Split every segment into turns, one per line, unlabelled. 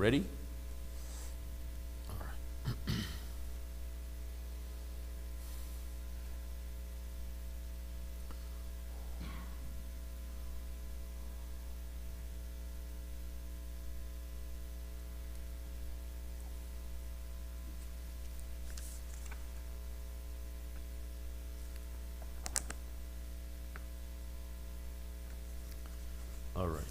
Ready? All right.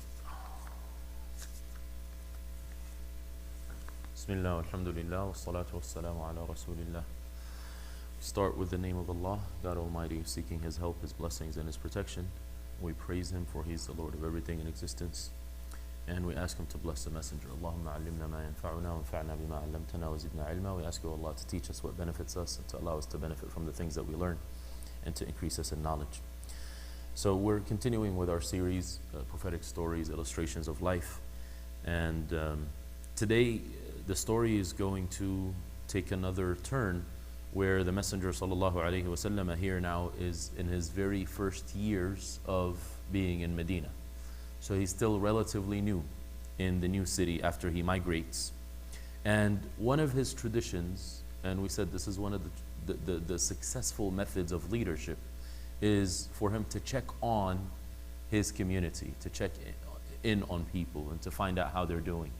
Bismillah, alhamdulillah, wa salatu wa salamu ala rasulillah. Start with the name of Allah, God Almighty, seeking His help, His blessings, and His protection. We praise Him for He is the Lord of everything in existence. And we ask Him to bless the Messenger. Allahumma allimna ma yanfa'una wa anfa'na bima 'allamtana wa zidna ilma. We ask you, Allah, to teach us what benefits us and to allow us to benefit from the things that we learn and to increase us in knowledge. So we're continuing with our series, Prophetic Stories, Illustrations of Life. And today, the story is going to take another turn where the Messenger sallallahu alaihi wasallam here now is in his very first years of being in Medina. So he's still relatively new in the new city after he migrates. And one of his traditions, and we said this is one of the successful methods of leadership, is for him to check on his community, to check in on people and to find out how they're doing.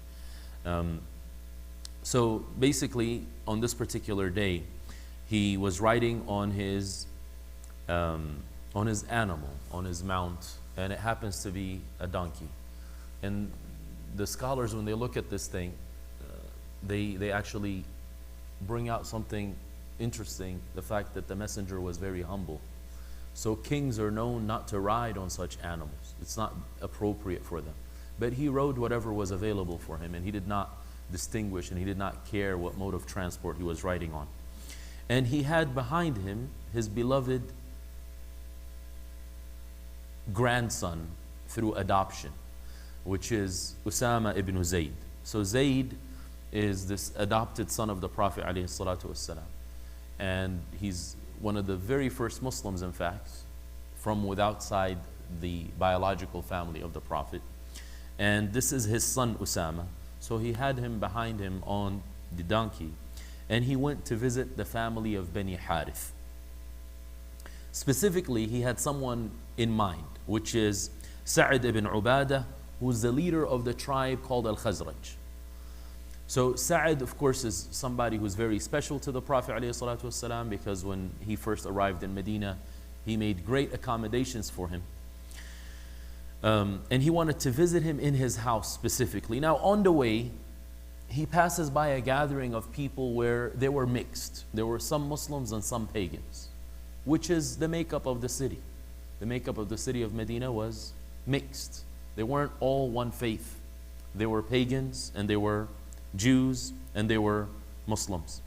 So basically, on this particular day, he was riding on his animal, on his mount, and it happens to be a donkey. And the scholars, when they look at this thing, they actually bring out something interesting, the fact that the messenger was very humble. So kings are known not to ride on such animals. It's not appropriate for them. But he rode whatever was available for him, and he did not distinguish, and he did not care what mode of transport he was riding on. And he had behind him his beloved grandson through adoption, which is Usama ibn Zayd. So Zayd is this adopted son of the Prophet ﷺ, and he's one of the very first Muslims, in fact, from outside the biological family of the Prophet. And this is his son Usama. So he had him behind him on the donkey, and he went to visit the family of Bani Harith. Specifically, he had someone in mind, which is Sa'd ibn Ubadah, who's the leader of the tribe called Al-Khazraj. So Sa'd, of course, is somebody who's very special to the Prophet ﷺ, because when he first arrived in Medina, he made great accommodations for him. And he wanted to visit him in his house specifically. Now, on the way, he passes by a gathering of people where they were mixed. There were some Muslims and some pagans, which is the makeup of the city. The makeup of the city of Medina was mixed. They weren't all one faith. They were pagans, and they were Jews, and they were Muslims.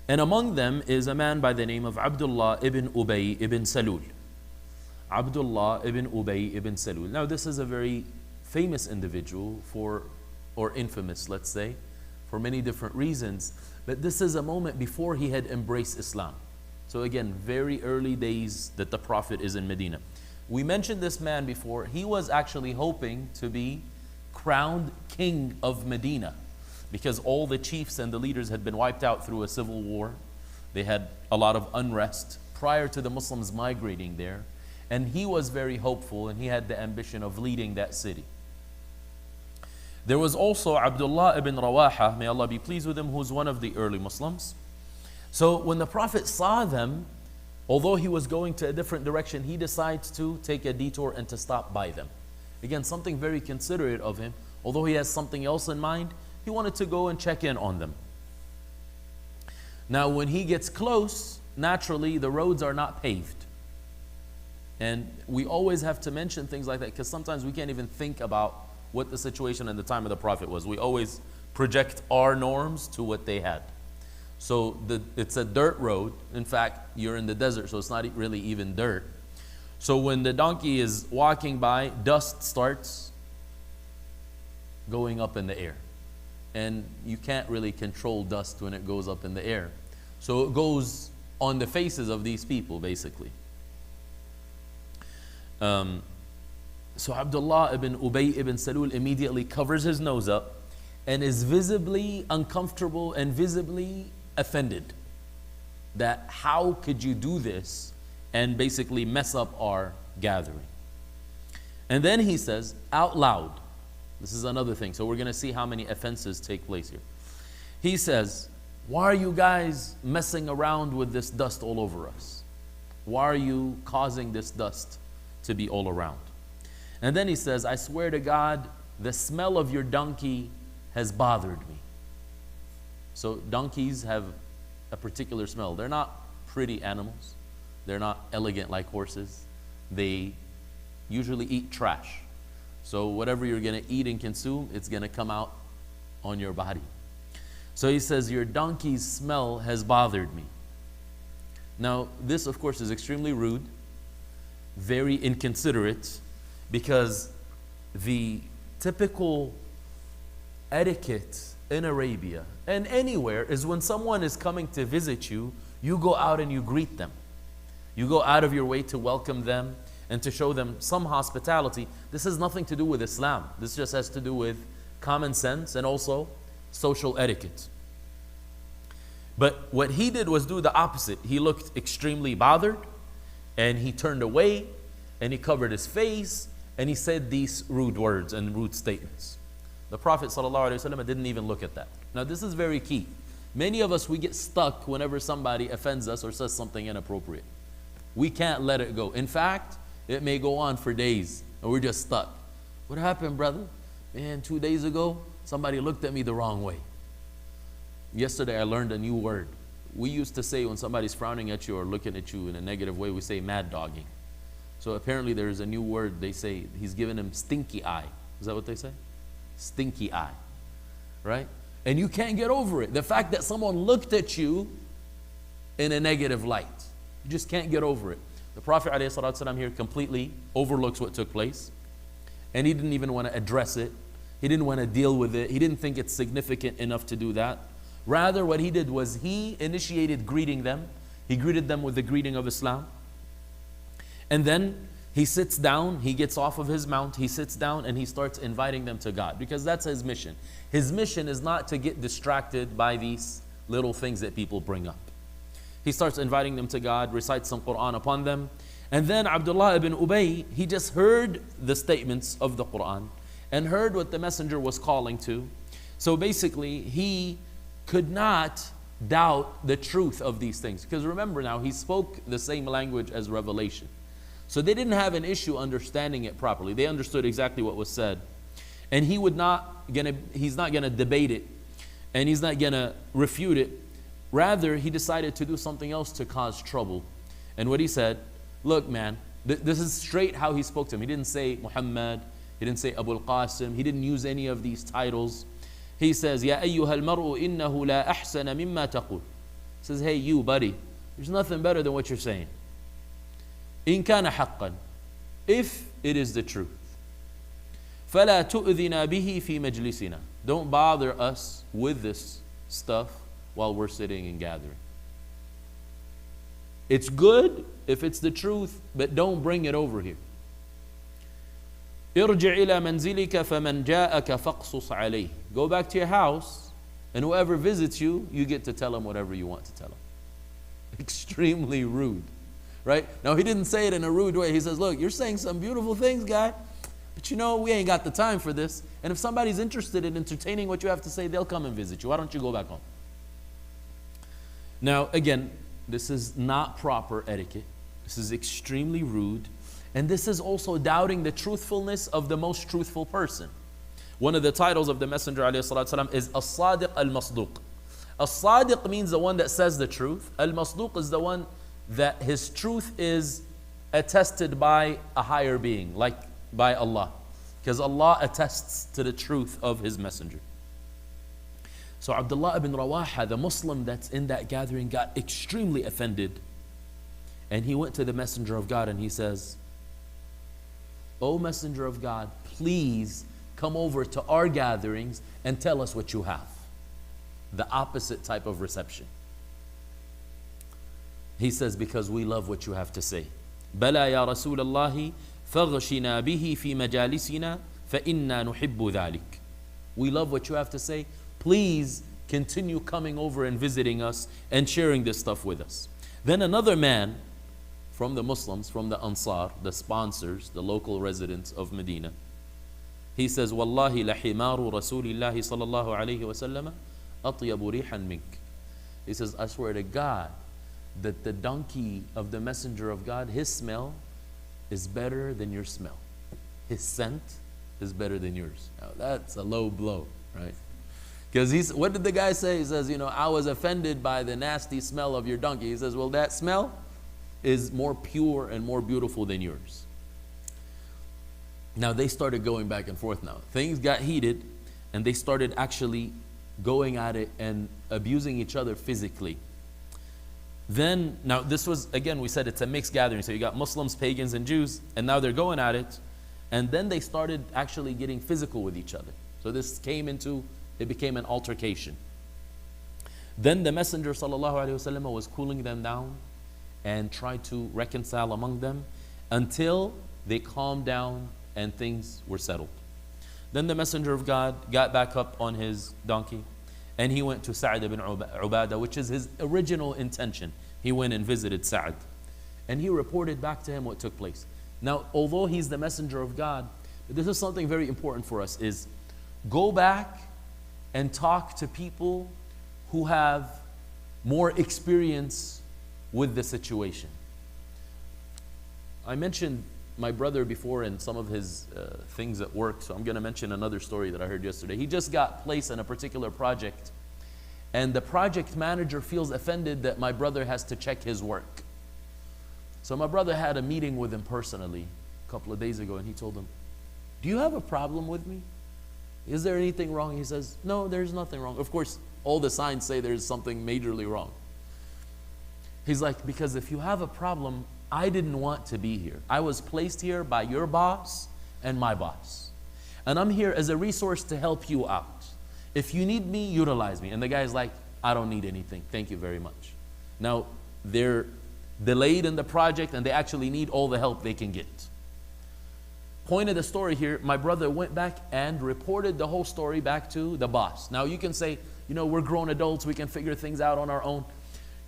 And among them is a man by the name of Abdullah ibn Ubay ibn Salul. Abdullah ibn Ubay ibn Salul. Now, this is a very famous individual or infamous, let's say, for many different reasons. But this is a moment before he had embraced Islam. So again, very early days that the Prophet is in Medina. We mentioned this man before. He was actually hoping to be crowned king of Medina, because all the chiefs and the leaders had been wiped out through a civil war. They had a lot of unrest prior to the Muslims migrating there. And he was very hopeful, and he had the ambition of leading that city. There was also Abdullah ibn Rawaha, may Allah be pleased with him, who's one of the early Muslims. So when the Prophet saw them, although he was going to a different direction, he decides to take a detour and to stop by them. Again, something very considerate of him. Although he has something else in mind, he wanted to go and check in on them. Now, when he gets close, naturally, the roads are not paved. And we always have to mention things like that, because sometimes we can't even think about what the situation in the time of the Prophet was. We always project our norms to what they had. So it's a dirt road. In fact, you're in the desert, so it's not really even dirt. So when the donkey is walking by, dust starts going up in the air. And you can't really control dust when it goes up in the air. So it goes on the faces of these people, basically. So Abdullah ibn Ubay ibn Salul immediately covers his nose up and is visibly uncomfortable and visibly offended that how could you do this and basically mess up our gathering. And then he says out loud, this is another thing, so we're going to see how many offenses take place here. He says, why are you guys messing around with this dust all over us? Why are you causing this dust to be all around? And then he says, I swear to God, the smell of your donkey has bothered me. So donkeys have a particular smell. They're not pretty animals. They're not elegant like horses. They usually eat trash. So whatever you're going to eat and consume, it's going to come out on your body. So he says, your donkey's smell has bothered me. Now, this, of course, is extremely rude, very inconsiderate, because the typical etiquette in Arabia and anywhere is when someone is coming to visit you, you go out and you greet them. You go out of your way to welcome them and to show them some hospitality. This has nothing to do with Islam. This just has to do with common sense and also social etiquette. But what he did was do the opposite. He looked extremely bothered and he turned away and he covered his face and he said these rude words and rude statements. The Prophet ﷺ didn't even look at that. Now this is very key. Many of us, we get stuck whenever somebody offends us or says something inappropriate. We can't let it go. In fact, it may go on for days and we're just stuck. What happened, brother? Man, 2 days ago, somebody looked at me the wrong way. Yesterday, I learned a new word. We used to say when somebody's frowning at you or looking at you in a negative way, we say mad dogging. So apparently there is a new word. They say he's giving him stinky eye. Is that what they say? Stinky eye, right? And you can't get over it. The fact that someone looked at you in a negative light. You just can't get over it. The Prophet ﷺ here completely overlooks what took place. And he didn't even want to address it. He didn't want to deal with it. He didn't think it's significant enough to do that. Rather, what he did was he initiated greeting them. He greeted them with the greeting of Islam. And then he sits down, he gets off of his mount, he sits down and he starts inviting them to God, because that's his mission. His mission is not to get distracted by these little things that people bring up. He starts inviting them to God, recites some Quran upon them. And then Abdullah ibn Ubay, he just heard the statements of the Quran and heard what the messenger was calling to. So basically, he could not doubt the truth of these things. Because remember now, he spoke the same language as revelation. So they didn't have an issue understanding it properly. They understood exactly what was said. And he's not gonna debate it, and he's not gonna refute it. Rather, he decided to do something else to cause trouble. And what he said, look man, this is straight how he spoke to him. He didn't say Muhammad, he didn't say Abu al-Qasim, he didn't use any of these titles. He says, Ya ayyuha al-mar'u innahu la ahsana mimma taqul. He says, hey you buddy, there's nothing better than what you're saying. In kana haqqan, if it is the truth. فَلَا تُؤْذِنَا بِهِ فِي مَجْلِسِنَا. Don't bother us with this stuff while we're sitting and gathering. It's good if it's the truth, but don't bring it over here. ارجع إلى منزلك فمن جاءك فاقصص عليه. Go back to your house, and whoever visits you, you get to tell him whatever you want to tell him. Extremely rude, right? Now he didn't say it in a rude way. He says, look, you're saying some beautiful things, guy, but you know, we ain't got the time for this. And if somebody's interested in entertaining what you have to say, they'll come and visit you. Why don't you go back home? Now, again, this is not proper etiquette. This is extremely rude. And this is also doubting the truthfulness of the most truthful person. One of the titles of the Messenger ﷺ is As-Sadiq Al-Masduq. As-Sadiq means the one that says the truth. Al-Masduq is the one that his truth is attested by a higher being, like by Allah. Because Allah attests to the truth of his messenger. So Abdullah ibn Rawaha, the Muslim that's in that gathering, got extremely offended. And he went to the Messenger of God and he says, O Messenger of God, please come over to our gatherings and tell us what you have. The opposite type of reception. He says, because we love what you have to say. Bala ya Rasulallahi, فاغشنا به في مجالسنا فإنا نحب ذلك. We love what you have to say. Please continue coming over and visiting us and sharing this stuff with us. Then another man from the Muslims, from the Ansar, the sponsors, the local residents of Medina, he says, والله لحمار رسول الله صلى الله عليه وسلم أطيب ريحا منك. He says, I swear to God that the donkey of the messenger of God, his smell is better than your smell. His scent is better than yours. Now that's a low blow, right? Because what did the guy say? He says, I was offended by the nasty smell of your donkey. He says, well, that smell is more pure and more beautiful than yours. Now they started going back and forth now. Things got heated and they started actually going at it and abusing each other physically. Then, now this was, again, we said it's a mixed gathering. So you got Muslims, pagans, and Jews, and now they're going at it. And then they started actually getting physical with each other. So this it became an altercation. Then the Messenger ﷺ was cooling them down and tried to reconcile among them until they calmed down and things were settled. Then the Messenger of God got back up on his donkey and he went to Sa'd ibn Ubadah, which is his original intention. He went and visited Sa'd and he reported back to him what took place. Now, although he's the Messenger of God, this is something very important for us, is go back and talk to people who have more experience with the situation. I mentioned my brother before and some of his things at work, so I'm going to mention another story that I heard yesterday. He just got placed in a particular project, and the project manager feels offended that my brother has to check his work. So my brother had a meeting with him personally a couple of days ago, and he told him, do you have a problem with me? Is there anything wrong? He says, no, there's nothing wrong. Of course, all the signs say there's something majorly wrong. He's like, because if you have a problem, I didn't want to be here. I was placed here by your boss and my boss. And I'm here as a resource to help you out. If you need me, utilize me. And the guy's like, I don't need anything. Thank you very much. Now, they're delayed in the project and they actually need all the help they can get. Point of the story here, my brother went back and reported the whole story back to the boss. Now you can say, we're grown adults, we can figure things out on our own.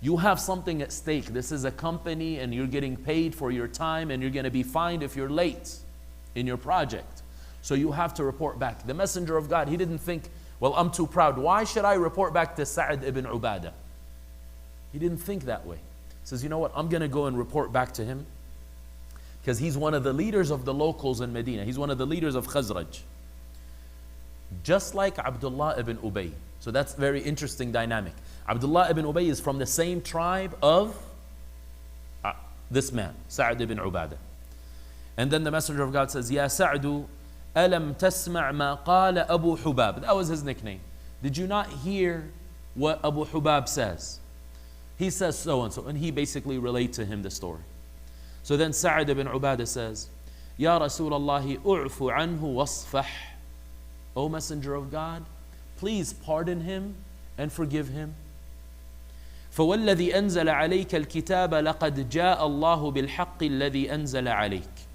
You have something at stake. This is a company and you're getting paid for your time and you're going to be fined if you're late in your project. So you have to report back. The Messenger of God, he didn't think, well, I'm too proud. Why should I report back to Sa'd ibn Ubadah? He didn't think that way. He says, you know what, I'm going to go and report back to him because he's one of the leaders of the locals in Medina. He's one of the leaders of Khazraj. Just like Abdullah ibn Ubay. So that's very interesting dynamic. Abdullah ibn Ubay is from the same tribe of this man, Sa'd ibn Ubadah. And then the Messenger of God says, Ya Sa'du, alam tasma' ma qala Abu Hubab. That was his nickname. Did you not hear what Abu Hubab says? He says so and so. And he basically relates to him the story. So then Sa'd ibn Ubadah says, Ya Rasulallahi, u'fu anhu wasfah. O Messenger of God, please pardon him and forgive him. فوالذي أنزل عليك الكتاب لقد جاء الله بالحق الذي أنزل عليك.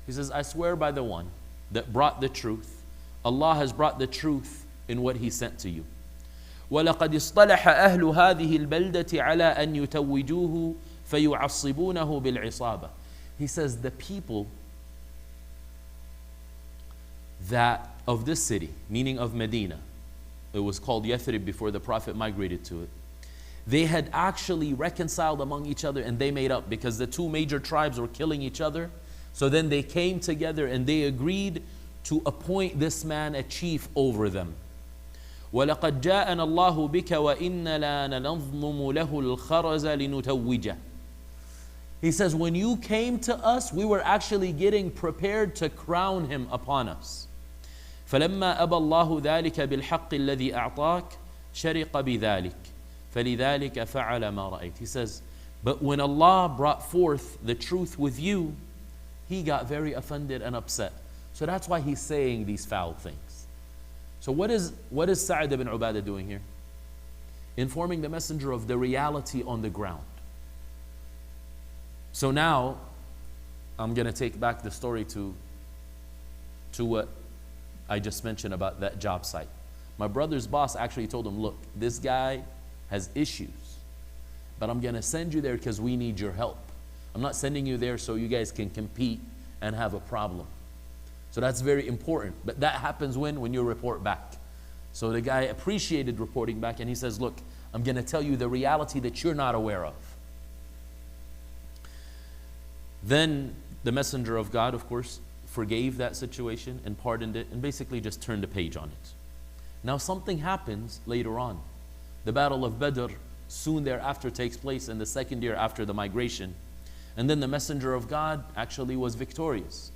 He says, I swear by the one that brought the truth. Allah has brought the truth in what He sent to you. وَلَقَدْ اصْطَلَحَ أَهْلُ هَذِهِ الْبَلْدَةِ عَلَىٰ أَنْ يُتَوِّجُوهُ فَيُعَصِّبُونَهُ بِالْعِصَابَةِ. He says, the people that of this city, meaning of Medina, it was called Yathrib before the Prophet migrated to it, they had actually reconciled among each other and they made up because the two major tribes were killing each other. So then they came together and they agreed to appoint this man a chief over them. وَلَقَدْ جَاءَنَا اللَّهُ بِكَ وَإِنَّ لَا نَنَظْلُمُ لَهُ الْخَرَزَ لِنُتَوِّجَهُ. He says, when you came to us, we were actually getting prepared to crown him upon us. فَلَمَّا أَبَى اللَّهُ ذَلِكَ بِالْحَقِّ الَّذِي أَعْطَاكَ شَرِقَ بِذَلِكَ فَلِذَلِكَ فَعَلَ مَا رَأَيْتَ. He says, but when Allah brought forth the truth with you, He got very offended and upset. So that's why He's saying these foul things. So what is Sa'd ibn Ubadah doing here? Informing the messenger of the reality on the ground. So now, I'm going to take back the story to what I just mentioned about that job site. My brother's boss actually told him, look, this guy has issues, but I'm going to send you there because we need your help. I'm not sending you there so you guys can compete and have a problem. So that's very important. But that happens when you report back. So the guy appreciated reporting back, and he says, look, I'm going to tell you the reality that you're not aware of. Then the messenger of God, of course, forgave that situation and pardoned it and basically just turned the page on it. Now something happens later on. The Battle of Badr soon thereafter takes place in the second year after the migration. And then the messenger of God actually was victorious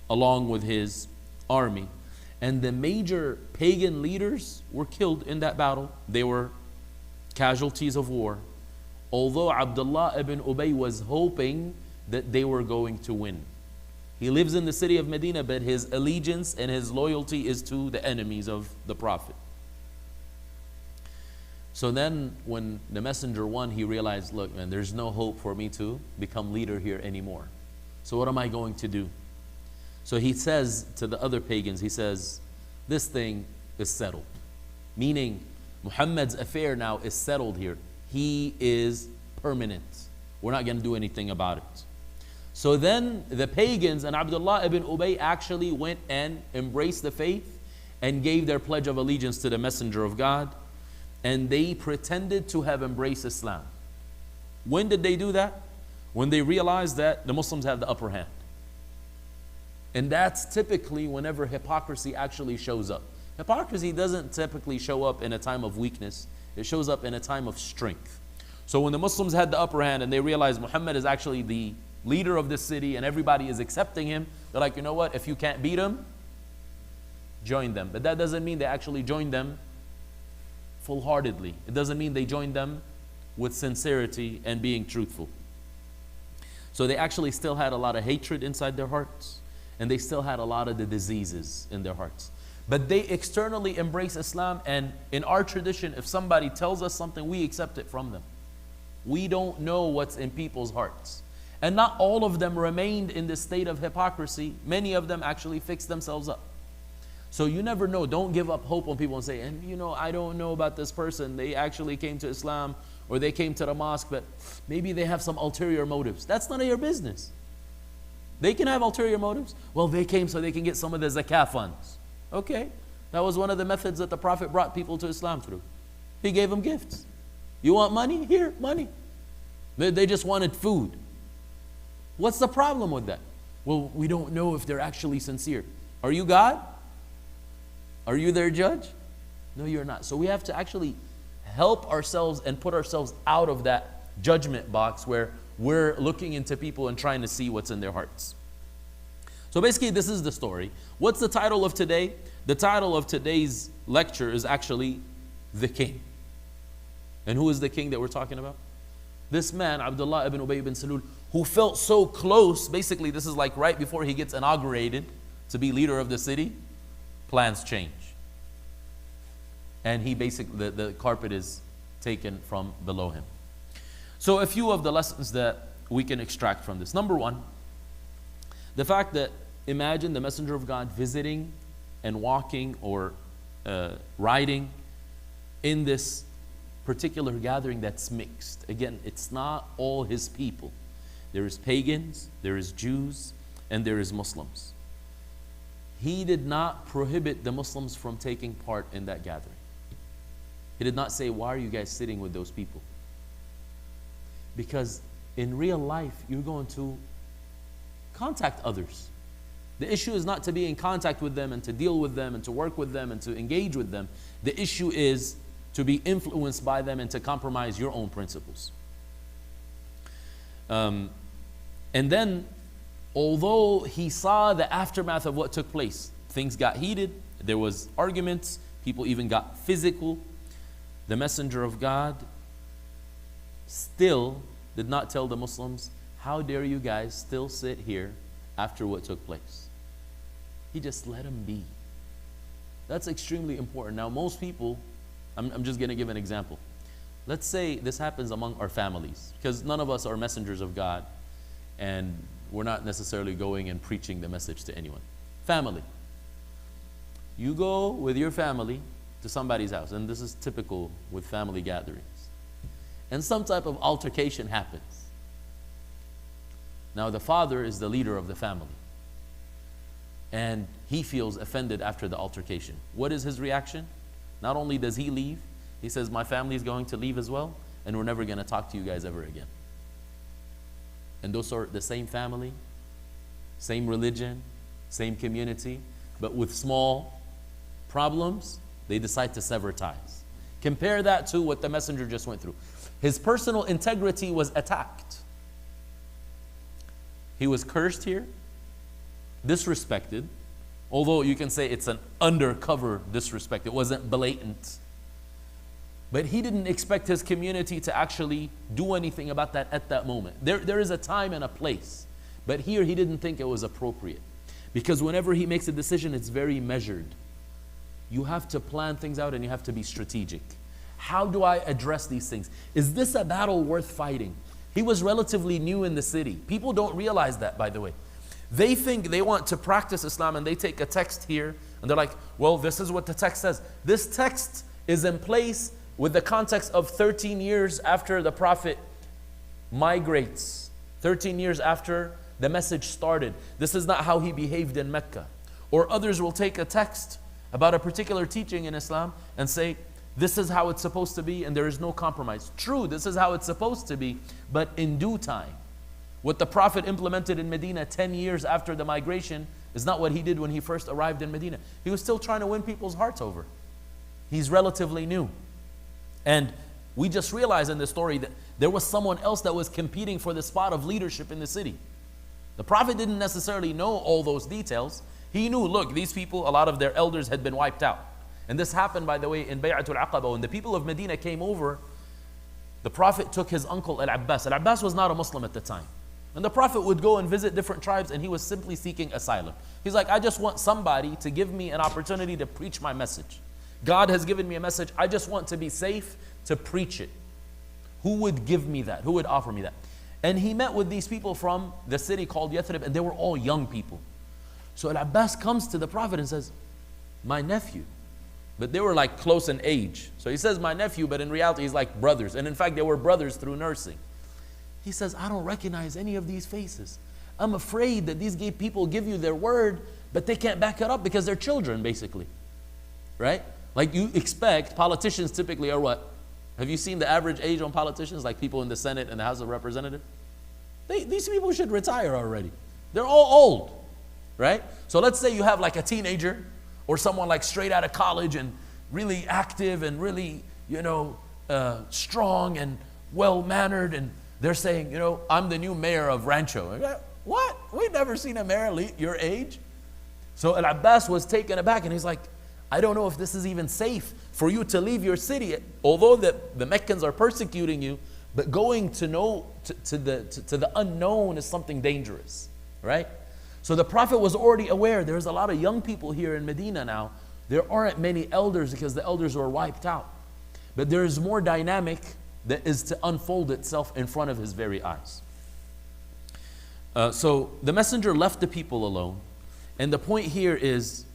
along with his army. And the major pagan leaders were killed in that battle. They were casualties of war. Although Abdullah ibn Ubay was hoping that they were going to win. He lives in the city of Medina, but his allegiance and his loyalty is to the enemies of the Prophet. So then when the messenger won, he realized, look, man, there's no hope for me to become leader here anymore. So what am I going to do? So he says to the other pagans, he says, this thing is settled. Meaning, Muhammad's affair now is settled here. He is permanent. We're not going to do anything about it. So then the pagans and Abdullah ibn Ubay actually went and embraced the faith and gave their pledge of allegiance to the messenger of God. And they pretended to have embraced Islam. When did they do that? When they realized that the Muslims have the upper hand. And that's typically whenever hypocrisy actually shows up. Hypocrisy doesn't typically show up in a time of weakness. It shows up in a time of strength. So when the Muslims had the upper hand and they realized Muhammad is actually the leader of this city and everybody is accepting him, they're like, you know what, if you can't beat him, join them. But that doesn't mean they actually join them full-heartedly. It doesn't mean they join them with sincerity and being truthful. So they actually still had a lot of hatred inside their hearts, and they still had a lot of the diseases in their hearts. But they externally embrace Islam, and in our tradition, if somebody tells us something, we accept it from them. We don't know what's in people's hearts. And not all of them remained in this state of hypocrisy. Many of them actually fixed themselves up. So you never know. Don't give up hope on people and say, and you know, I don't know about this person. They actually came to Islam or they came to the mosque, but maybe they have some ulterior motives. That's none of your business. They can have ulterior motives. Well, they came so they can get some of the zakah funds. Okay. That was one of the methods that the Prophet brought people to Islam through. He gave them gifts. You want money? Here, money. They just wanted food. What's the problem with that? Well, we don't know if they're actually sincere. Are you God? Are you their judge? No, you're not. So we have to actually help ourselves and put ourselves out of that judgment box where we're looking into people and trying to see what's in their hearts. So basically, this is the story. What's the title of today? The title of today's lecture is actually The King. And who is the king that we're talking about? This man, Abdullah ibn Ubay ibn Salul, who felt so close. Basically, this is like right before he gets inaugurated to be leader of the city. Plans change. And he basically, the carpet is taken from below him. So a few of the lessons that we can extract from this. Number one, the fact that imagine the messenger of God visiting and walking or riding in this particular gathering that's mixed. Again, it's not all his people. There is pagans, there is Jews, and there is Muslims. He did not prohibit the Muslims from taking part in that gathering. He did not say, why are you guys sitting with those people? Because in real life, you're going to contact others. The issue is not to be in contact with them and to deal with them and to work with them and to engage with them. The issue is to be influenced by them and to compromise your own principles. And then, although he saw the aftermath of what took place, things got heated, there was arguments, people even got physical, the messenger of God still did not tell the Muslims, how dare you guys still sit here after what took place? He just let them be. That's extremely important. Now, most people, I'm just going to give an example. Let's say this happens among our families, because none of us are messengers of God, and we're not necessarily going and preaching the message to anyone. Family. You go with your family to somebody's house, and this is typical with family gatherings, and some type of altercation happens. Now the father is the leader of the family, and he feels offended after the altercation. What is his reaction? Not only does he leave, he says, my family is going to leave as well, and we're never going to talk to you guys ever again. And those are the same family, same religion, same community, but with small problems, they decide to sever ties. Compare that to what the messenger just went through. His personal integrity was attacked. He was cursed here, disrespected, although you can say it's an undercover disrespect. It wasn't blatant. But he didn't expect his community to actually do anything about that at that moment. There is a time and a place. But here he didn't think it was appropriate. Because whenever he makes a decision, it's very measured. You have to plan things out and you have to be strategic. How do I address these things? Is this a battle worth fighting? He was relatively new in the city. People don't realize that, by the way. They think they want to practice Islam and they take a text here and they're like, well, this is what the text says. This text is in place with the context of 13 years after the Prophet migrates. 13 years after the message started. This is not how he behaved in Mecca. Or others will take a text about a particular teaching in Islam and say, this is how it's supposed to be and there is no compromise. True, this is how it's supposed to be, but in due time. What the Prophet implemented in Medina 10 years after the migration is not what he did when he first arrived in Medina. He was still trying to win people's hearts over. He's relatively new. And we just realized in the story that there was someone else that was competing for the spot of leadership in the city. The Prophet didn't necessarily know all those details. He knew, look, these people, a lot of their elders had been wiped out. And this happened, by the way, in Bay'atul Aqaba. When the people of Medina came over, the Prophet took his uncle Al-Abbas. Al-Abbas was not a Muslim at the time. And the Prophet would go and visit different tribes and he was simply seeking asylum. He's like, I just want somebody to give me an opportunity to preach my message. God has given me a message. I just want to be safe to preach it. Who would give me that? Who would offer me that? And he met with these people from the city called Yathrib, and they were all young people. So Al-Abbas comes to the Prophet and says, my nephew. But they were like close in age. So he says, my nephew, but in reality he's like brothers. And in fact, they were brothers through nursing. He says, I don't recognize any of these faces. I'm afraid that these people give you their word, but they can't back it up because they're children, basically. Right? Like you expect, politicians typically are what? Have you seen the average age on politicians, like people in the Senate and the House of Representatives? These people should retire already. They're all old, right? So let's say you have like a teenager or someone like straight out of college and really active and really, strong and well-mannered, and they're saying, I'm the new mayor of Rancho. Like, what? We've never seen a mayor your age. So Al-Abbas was taken aback and he's like, I don't know if this is even safe for you to leave your city, although the Meccans are persecuting you, but going to the unknown is something dangerous, right? So the Prophet was already aware there's a lot of young people here in Medina now. There aren't many elders because the elders were wiped out. But there is more dynamic that is to unfold itself in front of his very eyes. So the messenger left the people alone, and the point here is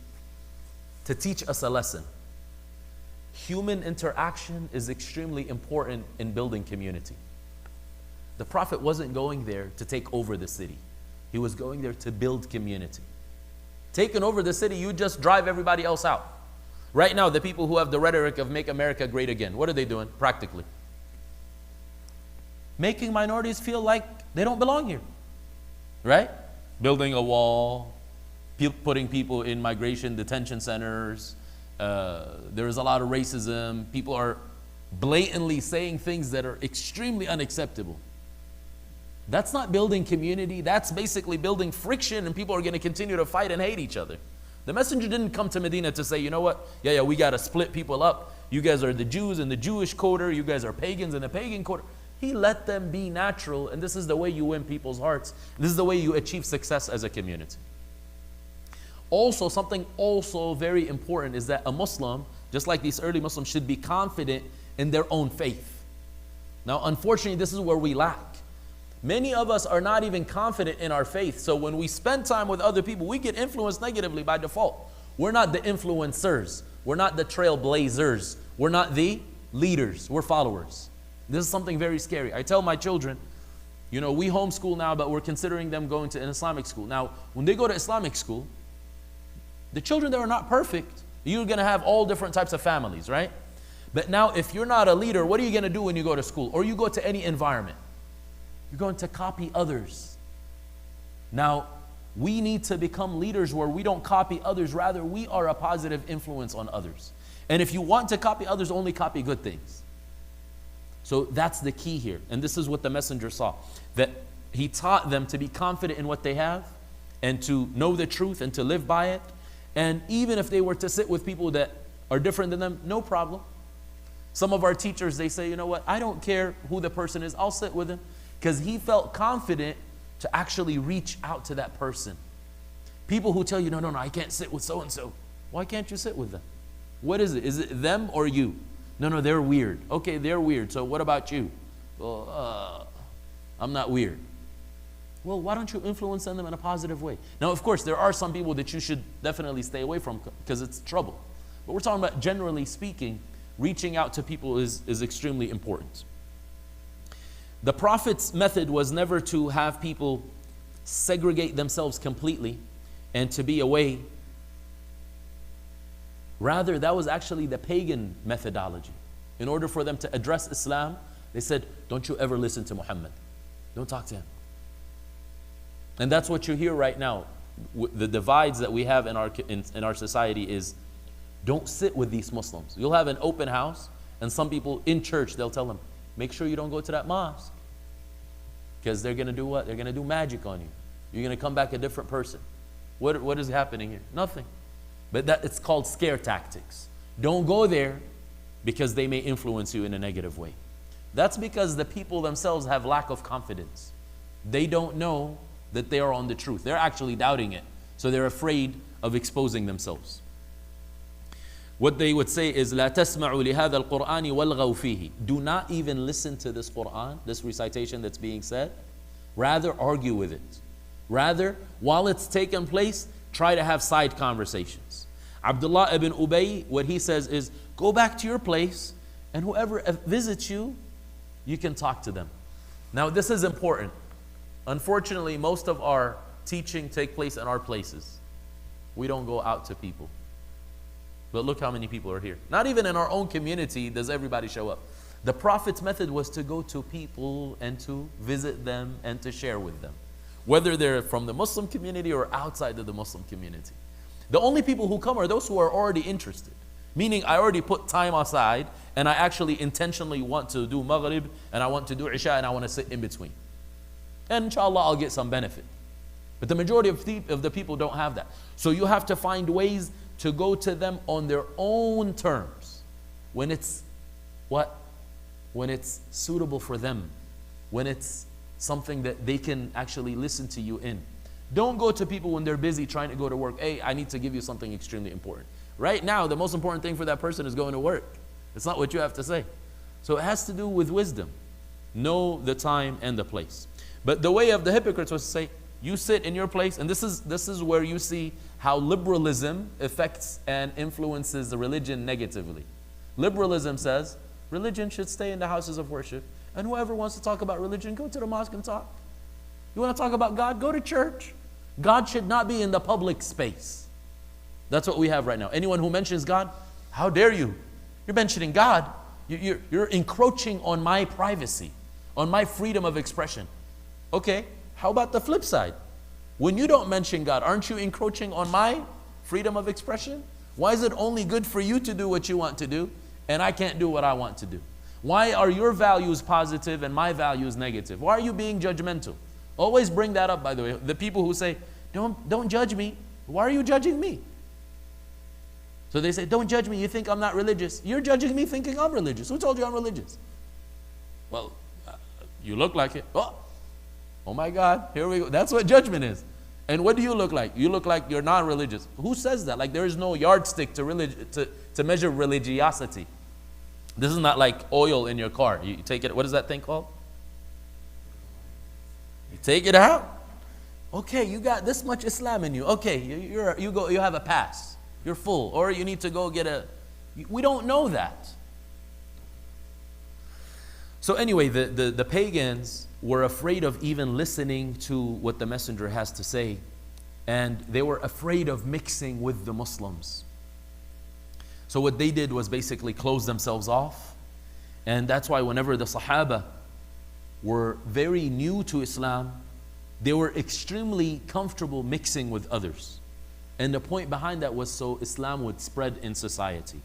to teach us a lesson. Human interaction is extremely important in building community. The Prophet wasn't going there to take over the city. He was going there to build community. Taking over the city, you just drive everybody else out. Right now, the people who have the rhetoric of make America great again, what are they doing practically? Making minorities feel like they don't belong here, right? Building a wall, putting people in migration detention centers. There is a lot of racism. People are blatantly saying things that are extremely unacceptable. That's not building community. That's basically building friction, and people are going to continue to fight and hate each other. The messenger didn't come to Medina to say, you know what? Yeah, we got to split people up. You guys are the Jews in the Jewish quarter. You guys are pagans in the pagan quarter. He let them be natural, and this is the way you win people's hearts. This is the way you achieve success as a community. Also, something also very important is that a Muslim, just like these early Muslims, should be confident in their own faith. Now, unfortunately, this is where we lack. Many of us are not even confident in our faith. So when we spend time with other people, we get influenced negatively by default. We're not the influencers. We're not the trailblazers. We're not the leaders. We're followers. This is something very scary. I tell my children, you know, we homeschool now, but we're considering them going to an Islamic school. Now, when they go to Islamic school, the children there are not perfect. You're going to have all different types of families, right? But now, if you're not a leader, what are you going to do when you go to school? Or you go to any environment? You're going to copy others. Now, we need to become leaders where we don't copy others. Rather, we are a positive influence on others. And if you want to copy others, only copy good things. So that's the key here. And this is what the messenger saw. That he taught them to be confident in what they have and to know the truth and to live by it. And even if they were to sit with people that are different than them, no problem. Some of our teachers, they say, you know what, I don't care who the person is, I'll sit with him. Because he felt confident to actually reach out to that person. People who tell you, no, I can't sit with so-and-so. Why can't you sit with them? What is it? Is it them or you? No, they're weird. Okay, they're weird. So what about you? Well, I'm not weird. Well, why don't you influence them in a positive way? Now, of course, there are some people that you should definitely stay away from because it's trouble. But we're talking about, generally speaking, reaching out to people is extremely important. The Prophet's method was never to have people segregate themselves completely and to be away. Rather, that was actually the pagan methodology. In order for them to address Islam, they said, don't you ever listen to Muhammad. Don't talk to him. And that's what you hear right now. The divides that we have in our society is, don't sit with these Muslims. You'll have an open house, and some people in church, they'll tell them, make sure you don't go to that mosque. Because they're going to do what? They're going to do magic on you. You're going to come back a different person. What is happening here? Nothing. But it's called scare tactics. Don't go there because they may influence you in a negative way. That's because the people themselves have lack of confidence. They don't know that they are on the truth. They're actually doubting it. So they're afraid of exposing themselves. What they would say is, لا تسمعوا لهذا القرآن والغوا فيه. Do not even listen to this Quran, this recitation that's being said. Rather, argue with it. Rather, while it's taking place, try to have side conversations. Abdullah ibn Ubay, what he says is, go back to your place, and whoever visits you, you can talk to them. Now, this is important. Unfortunately, most of our teaching take place in our places. We don't go out to people. But look how many people are here. Not even in our own community does everybody show up. The Prophet's method was to go to people and to visit them and to share with them, whether they're from the Muslim community or outside of the Muslim community. The only people who come are those who are already interested, meaning I already put time aside and I actually intentionally want to do Maghrib and I want to do Isha and I want to sit in between. And inshallah, I'll get some benefit. But the majority of the people don't have that. So you have to find ways to go to them on their own terms. When it's what? When it's suitable for them. When it's something that they can actually listen to you in. Don't go to people when they're busy trying to go to work. Hey, I need to give you something extremely important. Right now, the most important thing for that person is going to work. It's not what you have to say. So it has to do with wisdom. Know the time and the place. But the way of the hypocrites was to say, you sit in your place, and this is where you see how liberalism affects and influences the religion negatively. Liberalism says religion should stay in the houses of worship, and whoever wants to talk about religion, go to the mosque and talk. You want to talk about God? Go to church. God should not be in the public space. That's what we have right now. Anyone who mentions God, how dare you? You're mentioning God. You're encroaching on my privacy, on my freedom of expression. Okay, how about the flip side? When you don't mention God, aren't you encroaching on my freedom of expression? Why is it only good for you to do what you want to do and I can't do what I want to do? Why are your values positive and my values negative? Why are you being judgmental? Always bring that up, by the way. The people who say, don't judge me. Why are you judging me? So they say, don't judge me. You think I'm not religious. You're judging me thinking I'm religious. Who told you I'm religious? Well, you look like it. Oh my God, here we go. That's what judgment is. And what do you look like? You look like you're non-religious. Who says that? Like there is no yardstick to measure religiosity. This is not like oil in your car. You take it, what is that thing called? You take it out. Okay, you got this much Islam in you. Okay, you have a pass. You're full. Or you need to go get a... We don't know that. So anyway, the pagans were afraid of even listening to what the messenger has to say. And they were afraid of mixing with the Muslims. So what they did was basically close themselves off. And that's why whenever the Sahaba were very new to Islam, they were extremely comfortable mixing with others. And the point behind that was so Islam would spread in society.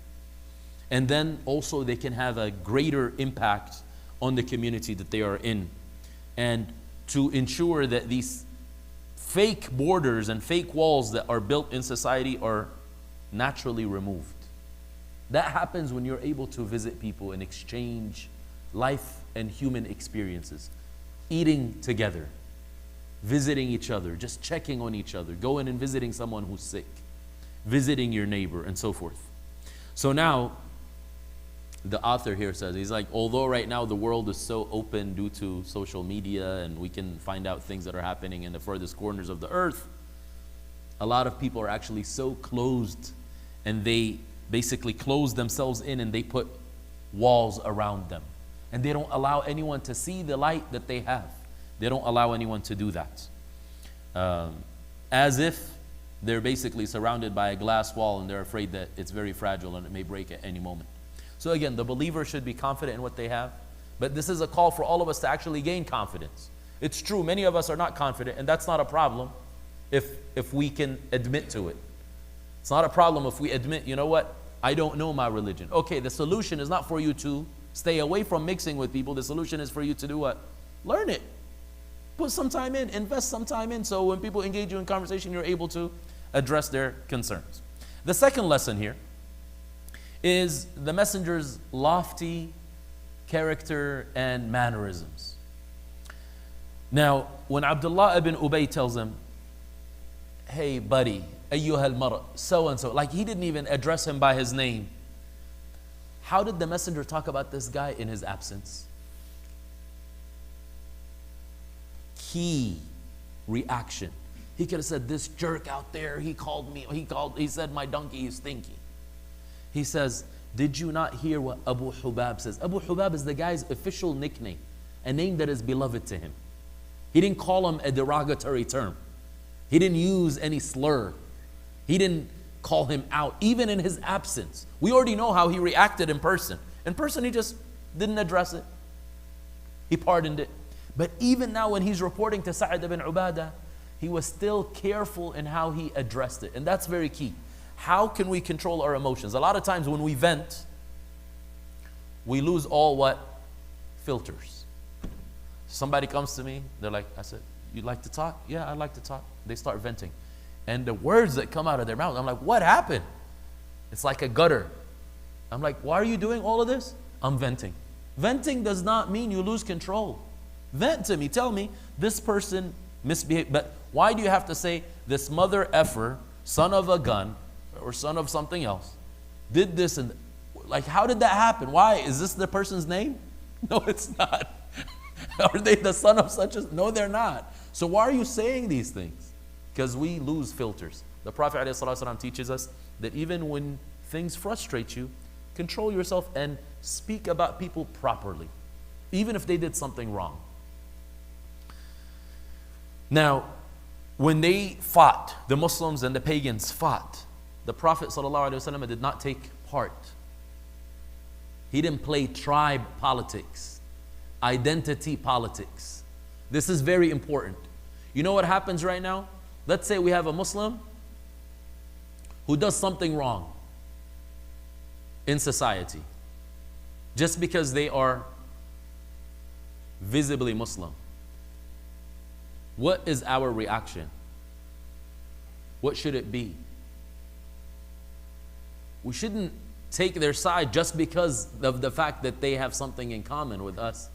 And then also they can have a greater impact on the community that they are in. And to ensure that these fake borders and fake walls that are built in society are naturally removed. That happens when you're able to visit people and exchange life and human experiences. Eating together, visiting each other, just checking on each other, going and visiting someone who's sick, visiting your neighbor, and so forth. So now, the author here says, he's like, although right now the world is so open due to social media and we can find out things that are happening in the furthest corners of the earth, a lot of people are actually so closed, and they basically close themselves in and they put walls around them. And they don't allow anyone to see the light that they have. They don't allow anyone to do that. As if they're basically surrounded by a glass wall and they're afraid that it's very fragile and it may break at any moment. So again, the believer should be confident in what they have. But this is a call for all of us to actually gain confidence. It's true, many of us are not confident, and that's not a problem if we can admit to it. It's not a problem if we admit, you know what, I don't know my religion. Okay, the solution is not for you to stay away from mixing with people. The solution is for you to do what? Learn it. Put some time in, invest some time in, so when people engage you in conversation, you're able to address their concerns. The second lesson here is the messenger's lofty character and mannerisms. Now, when Abdullah ibn Ubay tells him, hey buddy, ayyuha al-mar, so-and-so, like he didn't even address him by his name. How did the messenger talk about this guy in his absence? Key reaction. He could have said, this jerk out there, he said my donkey is stinky. He says, did you not hear what Abu Hubab says? Abu Hubab is the guy's official nickname, a name that is beloved to him. He didn't call him a derogatory term. He didn't use any slur. He didn't call him out, even in his absence. We already know how he reacted in person. In person, he just didn't address it. He pardoned it. But even now when he's reporting to Sa'ad ibn Ubadah, he was still careful in how he addressed it. And that's very key. How can we control our emotions? A lot of times when we vent, we lose all what? Filters. Somebody comes to me, they're like, I said, you'd like to talk? Yeah, I'd like to talk. They start venting. And the words that come out of their mouth, I'm like, what happened? It's like a gutter. I'm like, why are you doing all of this? I'm venting. Venting does not mean you lose control. Vent to me. Tell me, this person misbehaved. But why do you have to say, this mother effer, son of a gun, or son of something else, did this? And like, how did that happen? Why? Is this the person's name? No, it's not. Are they the son of such a? No, they're not. So why are you saying these things? Because we lose filters. The Prophet ﷺ teaches us that even when things frustrate you, control yourself and speak about people properly, even if they did something wrong. Now, when they fought, the Muslims and the pagans fought, the Prophet ﷺ did not take part. He didn't play tribe politics, identity politics. This is very important. You know what happens right now? Let's say we have a Muslim who does something wrong in society just because they are visibly Muslim. What is our reaction? What should it be? We shouldn't take their side just because of the fact that they have something in common with us.